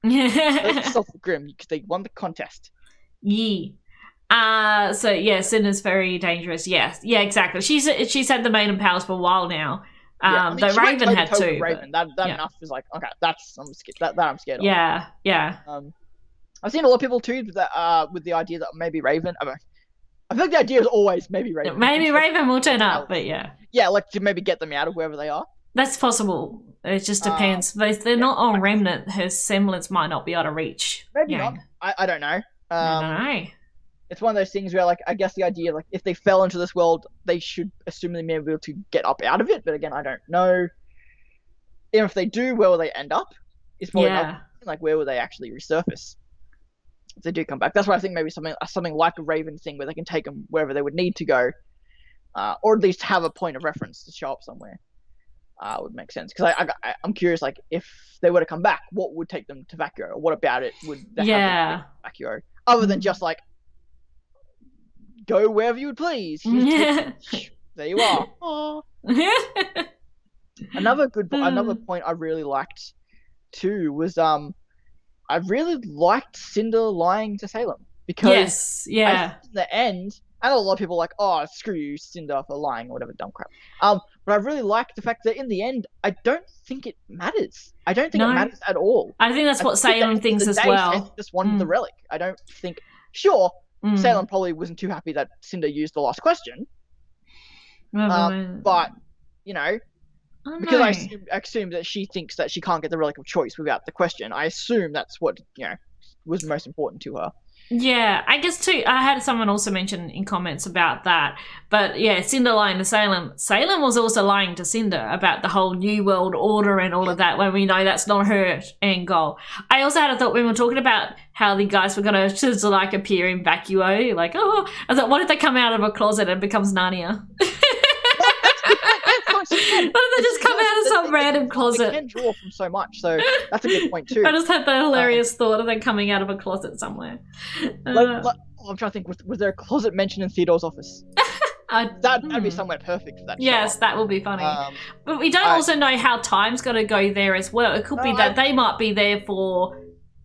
Sulphur Grim because they won the contest. Yeah. So yeah, Cinder's very dangerous. Yeah, exactly. She's had the maiden powers for a while now. The Raven had too. Raven. That enough is like, okay, I'm scared. That I'm scared of. Yeah. I've seen a lot of people too that with the idea that maybe Raven. I feel like the idea is always maybe Raven. Maybe Raven will turn up, but yeah. Yeah, like to maybe get them out of wherever they are. That's possible. It just depends. They're not on Remnant. Her semblance might not be able to reach. Maybe not. I don't know. I don't know. It's one of those things where, like, I guess the idea, like, if they fell into this world, they should assume they may be able to get up out of it. But again, I don't know. Even if they do, where will they end up? It's probably not, like, where will they actually resurface if they do come back? That's why I think maybe something like a Raven thing where they can take them wherever they would need to go, or at least have a point of reference to show up somewhere. Would make sense because I'm curious, like, if they were to come back, what would take them to Vacuo, or what about it would they have Vacuo, other than just like go wherever you would please. There you are. Another point I really liked too was I really liked Cinder lying to Salem because in the end. I know a lot of people are like, oh, screw you, Cinder, for lying or whatever dumb crap. But I really like the fact that in the end, I don't think it matters. I don't think it matters at all. I think that's what Salem thinks as well. Just wanted the relic. I don't think. Sure, Salem probably wasn't too happy that Cinder used the last question. But you know, because I assume that she thinks that she can't get the relic of choice without the question. I assume that's what was most important to her. Yeah, I guess too, I had someone also mention in comments about that. But yeah, Cinder lying to Salem. Salem was also lying to Cinder about the whole New World Order and all of that when we know that's not her end goal. I also had a thought when we were talking about how the guys were going to just like appear in Vacuo. Like, I thought, what if they come out of a closet and it becomes Narnia? What if they just come out of some random closet? They can draw from so much, so that's a good point too. I just had the hilarious thought of them coming out of a closet somewhere. I'm trying to think, was there a closet mentioned in Theodore's office? That'd be somewhere perfect for that show. Yes, that will be funny. But we don't also know how time's got to go there as well. It could be that they might be there for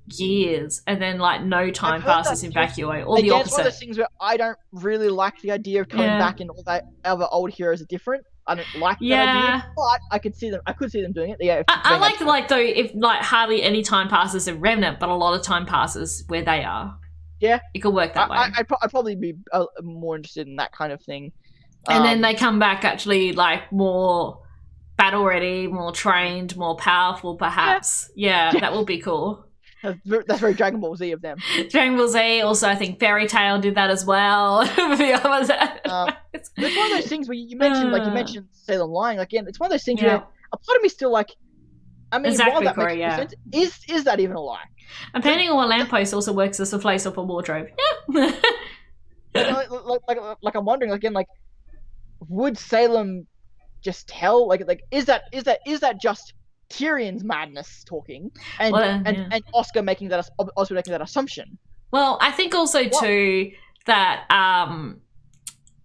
years and then like no time passes in Vacuo, or the opposite. It's one of those things where I don't really like the idea of coming back and all that other old heroes are different. I don't like that idea, but I could see them doing it. Yeah, I like though if like hardly any time passes in Remnant, but a lot of time passes where they are. Yeah, it could work that way. I'd probably be more interested in that kind of thing. And then they come back actually like more battle ready, more trained, more powerful, perhaps. Yeah, that will be cool. That's very Dragon Ball Z of them. Dragon Ball Z, also I think Fairy Tail did that as well. It's one of those things where you mentioned Salem lying. Again, it's one of those things where a part of me still like, I mean, exactly, while that makes sense, is that even a lie? And painting on a lamppost also works as a place of a wardrobe. Yeah. like I'm wondering again, like, would Salem just tell, like is that just Tyrion's madness talking, and and Oscar making that assumption? Well, I think also too that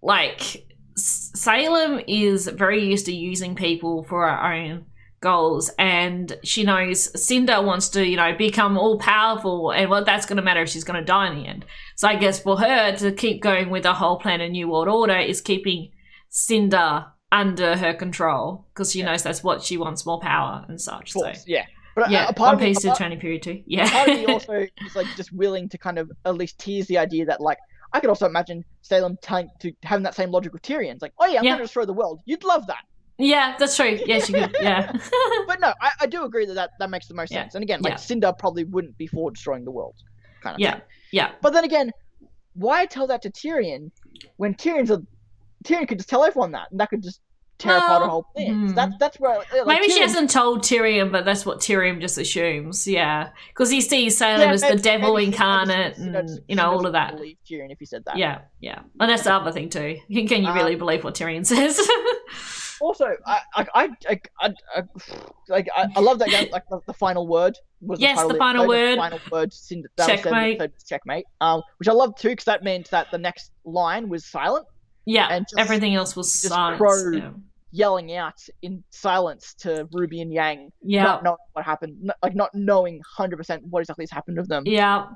like Salem is very used to using people for her own goals, and she knows Cinder wants to, you know, become all powerful, and what that's going to matter if she's going to die in the end. So I guess for her to keep going with the whole plan of New World Order is keeping Cinder under her control, because she knows that's what she wants, more power and such. So yeah. But yeah, One Piece to Training Period too. Yeah. Part of me also is like just willing to kind of at least tease the idea that, like, I could also imagine Salem having that same logic with Tyrion. It's like, oh yeah, I'm going to destroy the world. You'd love that. Yeah, that's true. Yeah, she could. Yeah. But no, I do agree that makes the most sense. And again, like, Cinder probably wouldn't be for destroying the world, kind of thing. Yeah. But then again, why tell that to Tyrion when Tyrion could just tell everyone that, and that could just tear apart her whole plan. That's where, like, maybe Tyrion, she hasn't told Tyrion, but that's what Tyrion just assumes. Yeah, because he sees Salem as the devil incarnate, and you know, all of that. Believe Tyrion if he said that. Yeah, and that's the other thing too. Can you really believe what Tyrion says? Also, I love that game. Like, the final word was the final word. The final word. Checkmate. Checkmate. Which I love too, because that meant that the next line was silent. Yeah, and everything else was silent. Crow yelling out in silence to Ruby and Yang. Yeah, not knowing what happened, like not knowing 100% what exactly has happened to them. Yeah,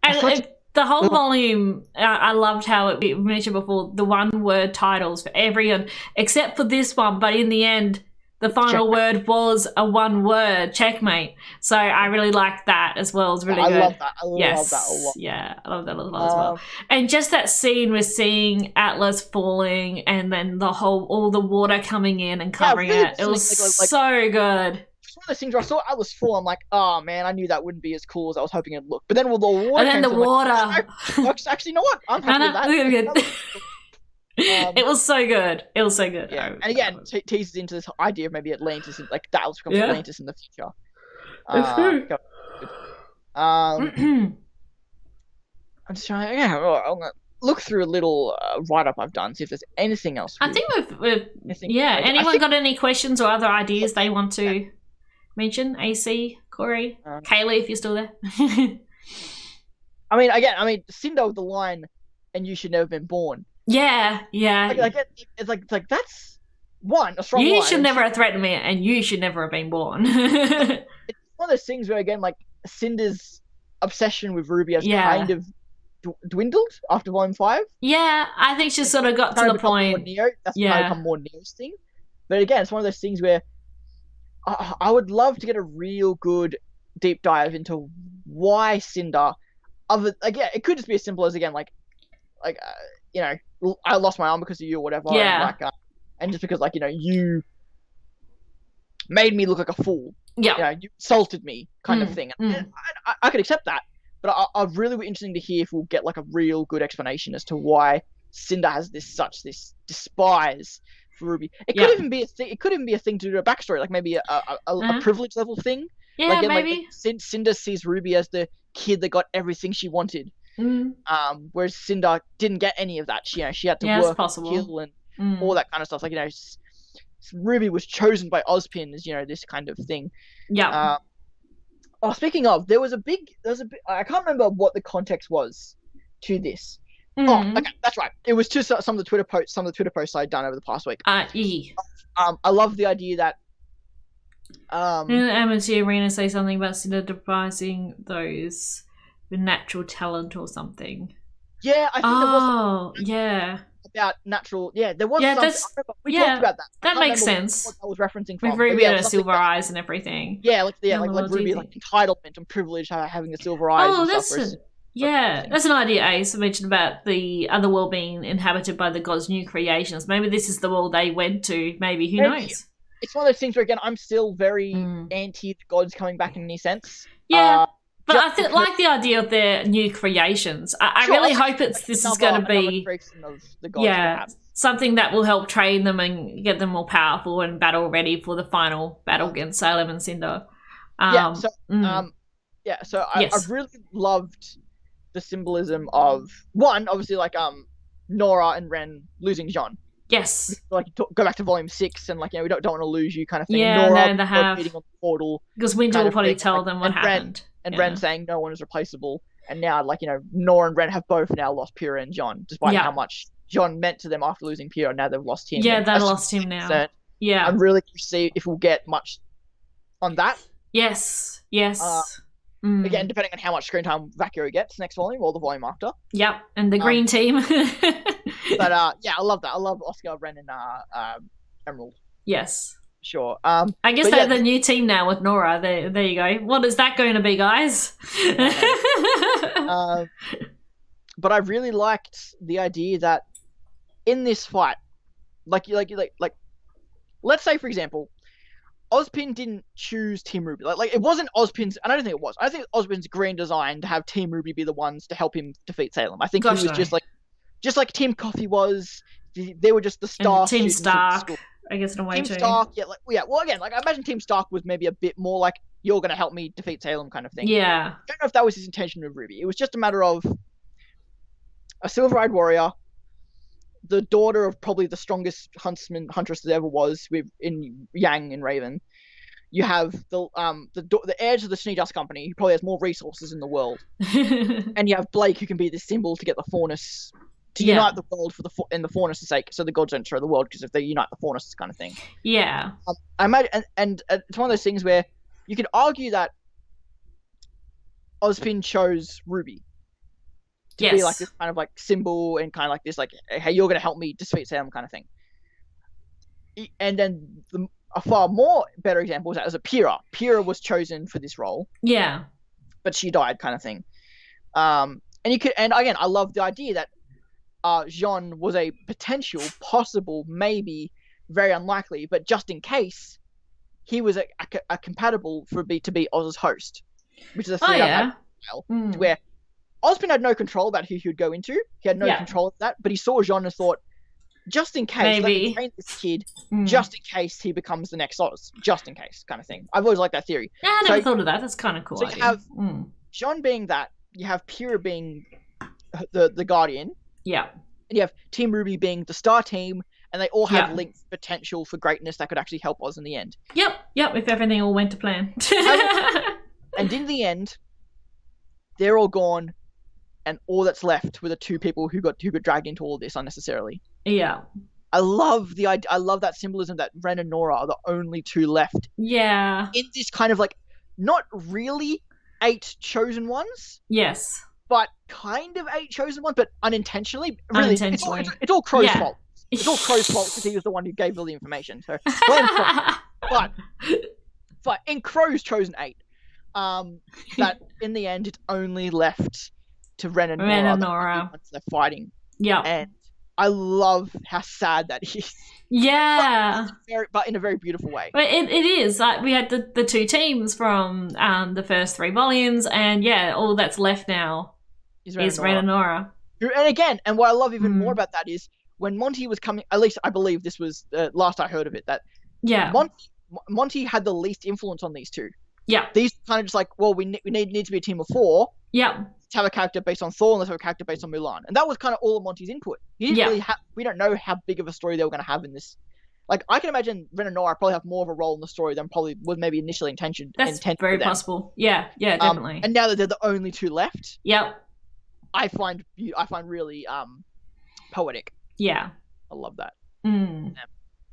and the whole volume, I loved how we mentioned before, the one-word titles for everyone except for this one. But in the end, the final word was a one-word, checkmate. So I really liked that as well. It's really good. I love that. I love that a lot. Yeah, I love that a lot as well. And just that scene with seeing Atlas falling, and then all the water coming in and covering it. It was so good. It's one of those things where I saw Atlas fall, I'm like, oh man, I knew that wouldn't be as cool as I was hoping it'd look. But then with the water, actually, you know what? I'm happy with that. It was so good. It was so good. Yeah. And again, teases into this idea of maybe Atlantis, like Dallas becomes Atlantis in the future. I'm just trying. I'm gonna look through a little write-up I've done, see if there's anything else. I think we've anyone got any questions or other ideas they want to mention? AC, Corey, Kaylee, if you're still there. I mean, Cinder with the line, "And you should never have been born." Yeah. It's like that's a strong line. You should never have threatened me, and you should never have been born. It's one of those things where, again, like, Cinder's obsession with Ruby has kind of dwindled after Volume 5. Yeah, I think she's sort of got to the point. That's kind of become more Neo's thing. But again, it's one of those things where I would love to get a real good deep dive into why Cinder. Again, it could just be as simple as, again, you know, I lost my arm because of you or whatever. Yeah. And just because, like, you know, you made me look like a fool. Yeah. You know, you insulted me, kind of thing. I could accept that, but I'd really be interesting to hear if we'll get, like, a real good explanation as to why Cinder has this despise for Ruby. It could even be a thing. It could even be a thing to do a backstory, like maybe a privilege level thing. Yeah, maybe. Like Cinder sees Ruby as the kid that got everything she wanted. Whereas Cinder didn't get any of that. She had to work and kill and all that kind of stuff. Like, you know, Ruby was chosen by Ozpin as, you know, this kind of thing. Yeah. Speaking of, there was a big. I can't remember what the context was to this. Oh, okay, that's right. It was to some of the Twitter posts I'd done over the past week. I love the idea that. Didn't the amateur arena say something about Cinder devising those with natural talent or something? Yeah, I think there was about natural. Yeah, there was. We talked about that. That makes sense. What I was referencing from. With Ruby and her silver eyes and everything. Yeah, like Ruby, like entitlement and privilege, having the silver eyes. Oh, that's that's an idea Ace mentioned about the other world being inhabited by the gods' new creations. Maybe this is the world they went to. Maybe, who knows? It's one of those things where, again, I'm still very anti the gods coming back in any sense. Yeah. But I like the idea of their new creations. I really hope this is going to be something that will help train them and get them more powerful and battle ready for the final battle against Salem and Cinder. So I really loved the symbolism of, one, obviously, like, Nora and Ren losing Jean. Yes. Like go back to Volume 6 and like we don't want to lose you kind of thing. Yeah, Nora they have beating on the portal because Winter will probably tell them what happened. Ren saying no one is replaceable, and now like Nora and Ren have both now lost Pyrrha and Jean, despite how much Jean meant to them after losing Pyrrha. Now they've lost him. Yeah, they lost him now. Concerned. Yeah, I'm really curious to see if we'll get much on that. Yes. Again, depending on how much screen time Vacuo gets next volume or the volume after. Yep, and the green team. But I love that. I love Oscar, Ren, and Emerald. Yes. Sure. I guess they're the new team now with Nora. There you go. What is that going to be, guys? But I really liked the idea that in this fight, like let's say for example, Ozpin didn't choose Team RWBY. Like it wasn't Ozpin's. I don't think it was. I think Ozpin's grand design to have Team RWBY be the ones to help him defeat Salem. I think he was just like Team Coffee was. They were just the star. Team Stark, I guess in a way Team too. Stark, well, again, like I imagine Team Stark was maybe a bit more like you're going to help me defeat Salem kind of thing. Yeah. I don't know if that was his intention with RWBY. It was just a matter of a silver-eyed warrior, the daughter of probably the strongest huntress there ever was in Yang and Raven. You have the heirs of the Schnee Dust Company, who probably has more resources in the world, and you have Blake, who can be the symbol to get the Faunus to unite the world in the Faunus' sake, so the gods don't destroy the world, because if they unite the Faunus kind of thing. Yeah. I imagine, and it's one of those things where you could argue that Ozpin chose RWBY to be like this kind of like symbol and kind of like this like, hey, you're going to help me defeat Salem kind of thing. And then a far more better example was that as a Pyrrha. Pyrrha was chosen for this role. Yeah. But she died kind of thing. And again, I love the idea that Jean was a potential, possible, maybe, very unlikely, but just in case, he was a compatible to be Oz's host, which is a thing where Ozpin had no control about who he would go into. He had no control of that, but he saw Jean and thought, just in case, let me train this kid, just in case he becomes the next Oz, just in case, kind of thing. I've always liked that theory. Yeah, I never thought of that. That's kind of cool. So you have Jean being that, you have Pyrrha being the Guardian. Yeah. And you have Team RWBY being the star team, and they all have linked potential for greatness that could actually help Oz in the end. Yep, if everything all went to plan. And in the end, they're all gone, and all that's left were the two people who got dragged into all of this unnecessarily. Yeah. I love the idea. I love that symbolism that Ren and Nora are the only two left. Yeah. In this kind of like, not really 8 chosen ones. Yes. But kind of 8 chosen ones, but unintentionally. Really, it's all Crow's fault. It's all Crow's fault because he was the one who gave all the information. So, but in Crow's chosen 8, that in the end it's only left to Ren and Nora. Once they're fighting. Yeah. And I love how sad that is. Yeah. But in a very beautiful way. But it is. Like, we had the 2 teams from the first 3 volumes, and all that's left now is Ren and Nora. And again, and what I love even more about that is when Monty was coming, at least I believe this was the last I heard of it, that Monty had the least influence on these 2. Yeah. These kind of just like, well, we need to be a team of 4. Yeah. Let's have a character based on Thor, and let's have a character based on Mulan. And that was kind of all of Monty's input. He didn't really we don't know how big of a story they were going to have in this. Like, I can imagine Ren and Nora probably have more of a role in the story than probably was maybe initially intended. That's very possible. Yeah, definitely. And now that they're the only 2 left, I find really poetic. Yeah. I love that. And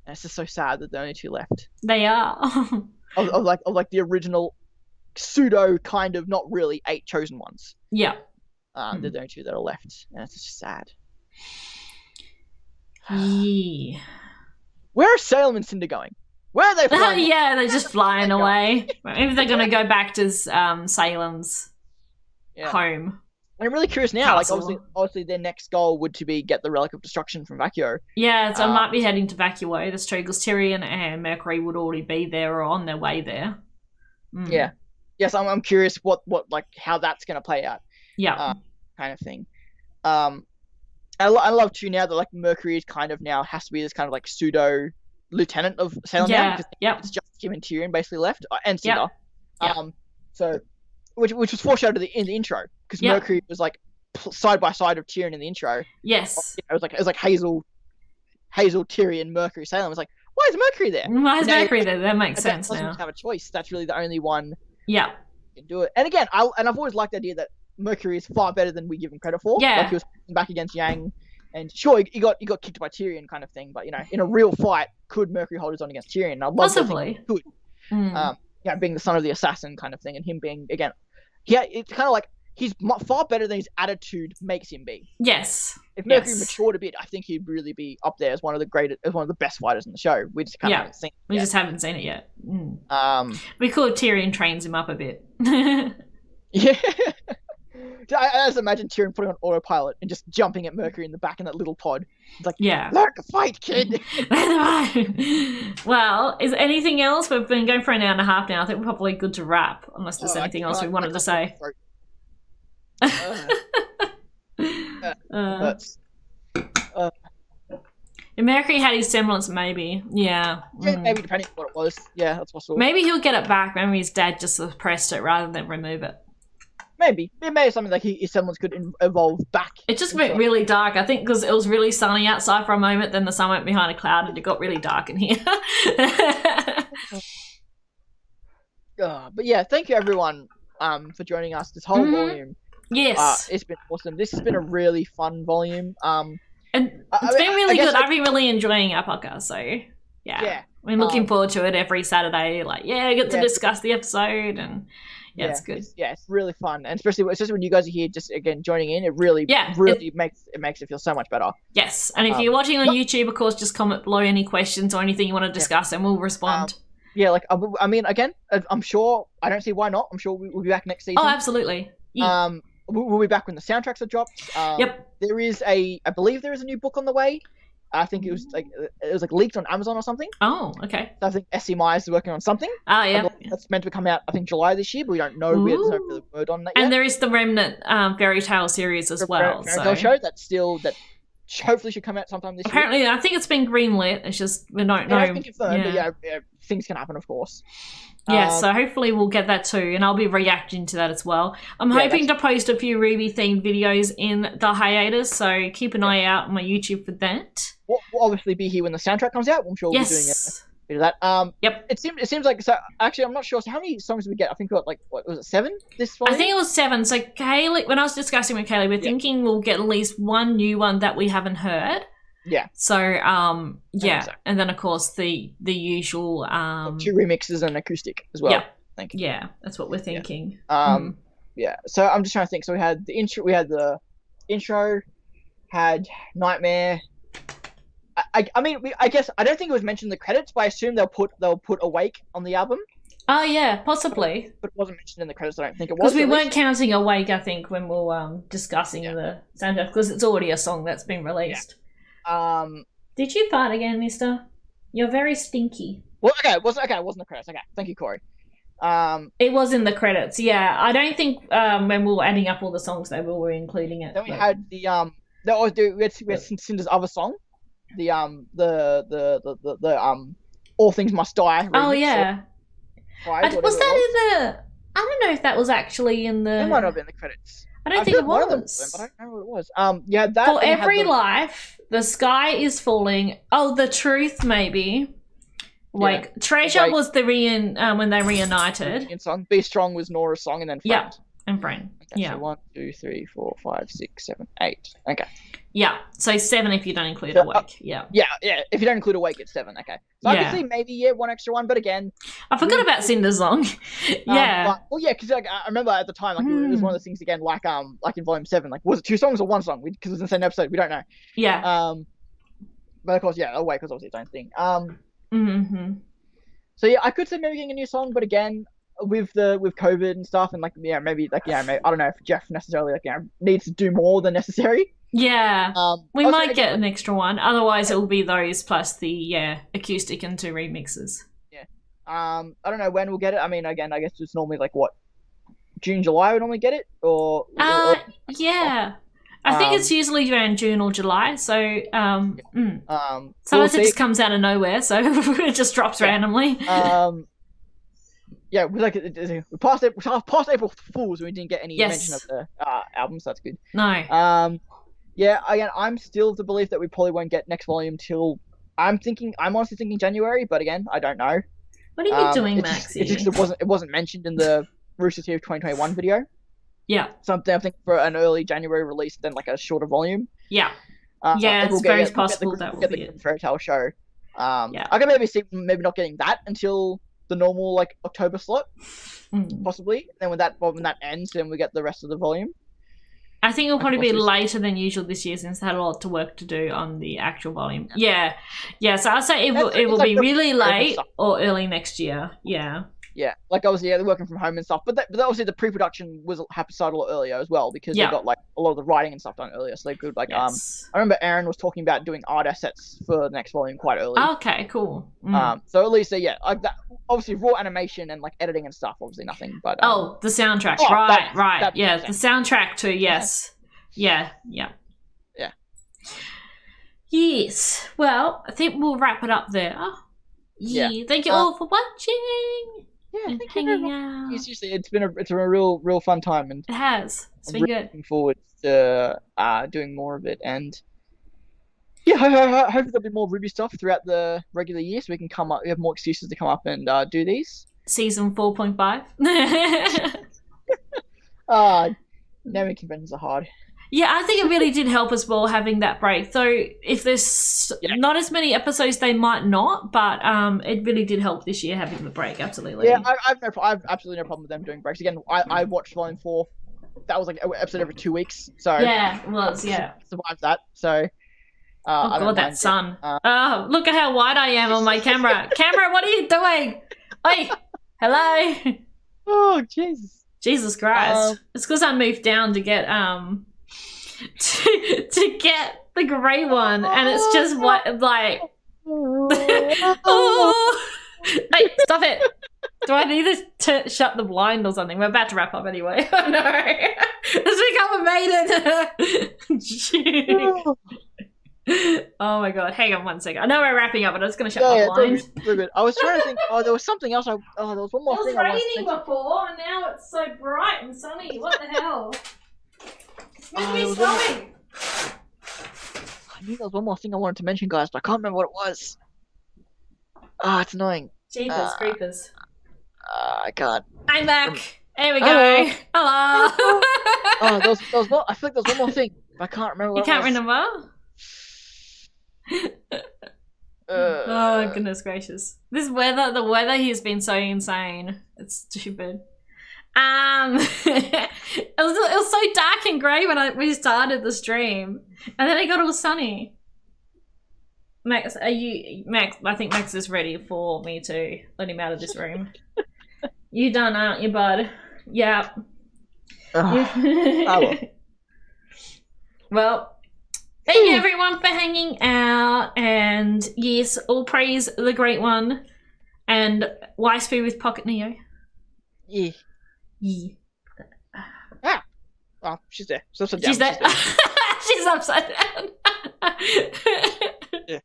it's just so sad that the only 2 left. They are. of like the original pseudo kind of not really 8 chosen ones. Yeah. They're the only 2 that are left, and it's just sad. Yeah. Where are Salem and Cinder going? Where are they flying? They're just flying away. Maybe they're going to go back to Salem's home. I'm really curious now. Castle. Like, obviously, their next goal would to be get the Relic of Destruction from Vacuo. Yeah, so I might be heading to Vacuo. That's true, because Tyrion and Mercury would already be there or on their way there. Yeah. Yes, I'm curious what like how that's going to play out. Yeah. Kind of thing. I love too now that like Mercury is kind of now has to be this kind of like pseudo lieutenant of Salem now, because it's just him and Tyrion basically left, and Cinder. So which was foreshadowed in the intro, because Mercury was like side by side of Tyrion in the intro. Yes. It was like Hazel, Tyrion, Mercury, Salem. It's like, why is Mercury there? Why is Mercury there? That makes sense now. Have a choice. That's really the only one. Yeah. Can do it. And again, I've always liked the idea that Mercury is far better than we give him credit for. Yeah. Like he was back against Yang, and sure, he got kicked by Tyrion, kind of thing. But in a real fight, could Mercury hold his own against Tyrion? Possibly. Could. Being the son of the assassin, kind of thing, and him being again, it's kind of like he's far better than his attitude makes him be. Yes. If Mercury matured a bit, I think he'd really be up there as one of the best fighters in the show. We just kind of haven't seen it yet. We just haven't seen it yet. We could have Tyrion trains him up a bit. Yeah. I just imagine Tyrion putting on autopilot and just jumping at Mercury in the back in that little pod. It's like, learn to fight, kid. Well, is there anything else? We've been going for an hour and a half now. I think we're probably good to wrap, unless there's anything else we wanted to say. If Mercury had his semblance, maybe. Yeah. Maybe depending on what it was. Yeah, that's possible. Maybe he'll get it back. Maybe his dad just suppressed it rather than remove it. Maybe. It may be something like his semblance could evolve back. It just went really dark, I think, because it was really sunny outside for a moment, then the sun went behind a cloud and it got really dark in here. But yeah, thank you everyone for joining us this whole volume. Yes. It's been awesome. This has been a really fun volume. And it's been really good. I've been really enjoying our podcast, so yeah. We're looking forward to it every Saturday. Like, I get to discuss the episode, and it's good. It's really fun, and especially when you guys are here, just again joining in. It really makes it feel so much better. Yes, and if you're watching on YouTube, of course, just comment below any questions or anything you want to discuss, and we'll respond. I mean, again, I'm sure. I don't see why not. I'm sure we'll be back next season. Oh, absolutely. Yeah. We'll be back when the soundtracks are dropped. There is I believe there is a new book on the way. I think it was leaked on Amazon or something. Oh, okay. So I think SC Myers is working on something. Oh, yeah. That's meant to come out, I think, July this year, but we don't know. There's no real word on that yet. And there is the Remnant fairy tale series as well. Fairy tale show that hopefully should come out sometime this year. Apparently, I think it's been greenlit. It's just we don't know. It's been confirmed, but things can happen, of course. Yeah, so hopefully we'll get that too, and I'll be reacting to that as well. I'm hoping to post a few RWBY themed videos in the hiatus, so keep an eye out on my YouTube for that. We'll obviously be here when the soundtrack comes out. I'm sure we'll be doing a bit of that. It seems like, so actually I'm not sure. So how many songs did we get? I think we got what was it, 7 this one? I think it was 7. So Kaylee, when I was discussing with Kaylee, we're thinking we'll get at least one new one that we haven't heard. Yeah. So and then of course the usual 2 remixes and acoustic as well. Yeah. Thank you. Yeah, that's what we're thinking. Yeah. So I'm just trying to think. So we had the intro, had Nightmare. I mean, I guess I don't think it was mentioned in the credits, but I assume they'll put Awake on the album. Oh yeah, possibly. But it wasn't mentioned in the credits. I don't think it was. Because we weren't counting Awake, I think, when we were discussing the soundtrack, because it's already a song that's been released. Did you fart again, mister? You're very stinky. Well, it wasn't the credits. Okay, thank you, Corey. It was in the credits. Yeah, I don't think when we were adding up all the songs, they were including it. Then we had we had Cinder's other song, the All Things Must Die. Remix, oh yeah. Was that in the? I don't know if that was actually in the. It might not have been in the credits. I don't think it was. But I don't know what it was. That. For Every Life, The Sky is Falling. Oh, The Truth, maybe. Like Treasure was the when they reunited. Song. Be Strong was Nora's song, and then Friend. Yeah, and Friend. Okay, so 1, 2, 3, 4, 5, 6, 7, 8. Okay. Yeah, so 7 if you don't include Awake. Yeah. If you don't include Awake, it's 7. Okay. So I can see maybe one extra one, but again, I forgot about Cinder's song. Because I remember at the time, it was one of those things again, like in Volume 7, was it 2 songs or 1 song? Because it was in the same episode, we don't know. Yeah. But of course, Awake was obviously its own thing. So I could say maybe getting a new song, but again, with COVID and stuff, and maybe I don't know if Jeff necessarily needs to do more than necessary. Yeah, we might get an extra one. Otherwise, it will be those plus the acoustic and 2 remixes. Yeah. I don't know when we'll get it. I mean, again, I guess it's normally June, July we normally get it, or yeah. I think it's usually around June or July. So sometimes it just comes out of nowhere, so it just drops randomly. yeah, we passed April Fools and we didn't get any mention of the album, so that's good. No. Yeah, again, I'm still of the belief that we probably won't get next volume till I'm honestly thinking January, but again, I don't know. What are you doing, Maxie? It wasn't mentioned in the Rooster Teeth 2021 video. Yeah. Something I think for an early January release, then like a shorter volume. Yeah. It's very possible that will be it. Fairy Tale show. I can maybe see not getting that until the normal like October slot, possibly. Then when that ends, then we get the rest of the volume. I think it'll probably be later than usual this year since they had a lot of work to do on the actual volume. Yeah. So I'll say it will be really late or early next year. Yeah. Yeah, like obviously, they're working from home and stuff, but obviously the pre-production started a lot earlier as well because they got like a lot of the writing and stuff done earlier, so they could like I remember Aaron was talking about doing art assets for the next volume quite early. Okay, cool. So at least like that, obviously raw animation and like editing and stuff, obviously nothing, but the soundtrack, right, yeah, the soundtrack too, yes, yeah. Yes. Well, I think we'll wrap it up there. Yeah. Thank you all for watching. Yeah, thank you very much. Seriously, it's been a real fun time, and it has. It's been good. Looking forward to doing more of it, and yeah, hopefully there'll be more RWBY stuff throughout the regular year, so we can come up. We have more excuses to come up and do these. Season 4.5. Naming conventions are hard. Yeah, I think it really did help as well having that break. So if there's not as many episodes, they might not, but it really did help this year having the break. Absolutely. Yeah, I've absolutely no problem with them doing breaks. Again, I watched Volume 4. That was like an episode every 2 weeks. So yeah, it was. Yeah, survived that. So. Oh god, that sun! Oh, look at how wide I am on my camera. Camera, what are you doing? Hey, hello. Oh Jesus Christ! It's because I moved down to get to get the grey one, and it's just what like. Oh. Hey, stop it! Do I need to shut the blind or something? We're about to wrap up anyway. Oh no! Let's become a maiden. Oh my god, hang on 1 second. I know we're wrapping up, but I was going to shut my blind. Very good. I was trying to think, there was something else. There was one more thing. It was raining before, and now it's so bright and sunny. What the hell? It's meant to be snowing. I knew there was one more thing I wanted to mention, guys, but I can't remember what it was. It's annoying. Jeepers creepers. I can't. I'm back. There we go. Hello. There was I feel like there was one more thing, but I can't remember what it was. You can't remember? Oh goodness gracious! The weather here has been so insane. It's stupid. It was so dark and grey when we started the stream, and then it got all sunny. Max, Max? I think Max is ready for me to let him out of this room. You done, aren't you, bud? Yeah. Well. Thank you everyone for hanging out, and yes, all praise the Great One, and Wiseby with Pocket Neo. Yeah. Oh, she's there. She's upside down. She's there. She's upside down. Yeah.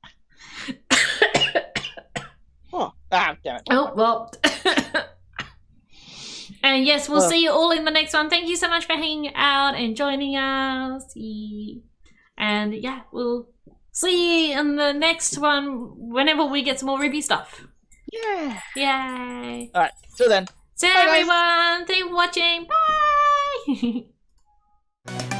Damn it. Oh, well. And yes, we'll see you all in the next one. Thank you so much for hanging out and joining us. And yeah, we'll see you in the next one whenever we get some more RWBY stuff. Yeah. Yay. Alright, till then. See you everyone. Thank you for watching. Bye.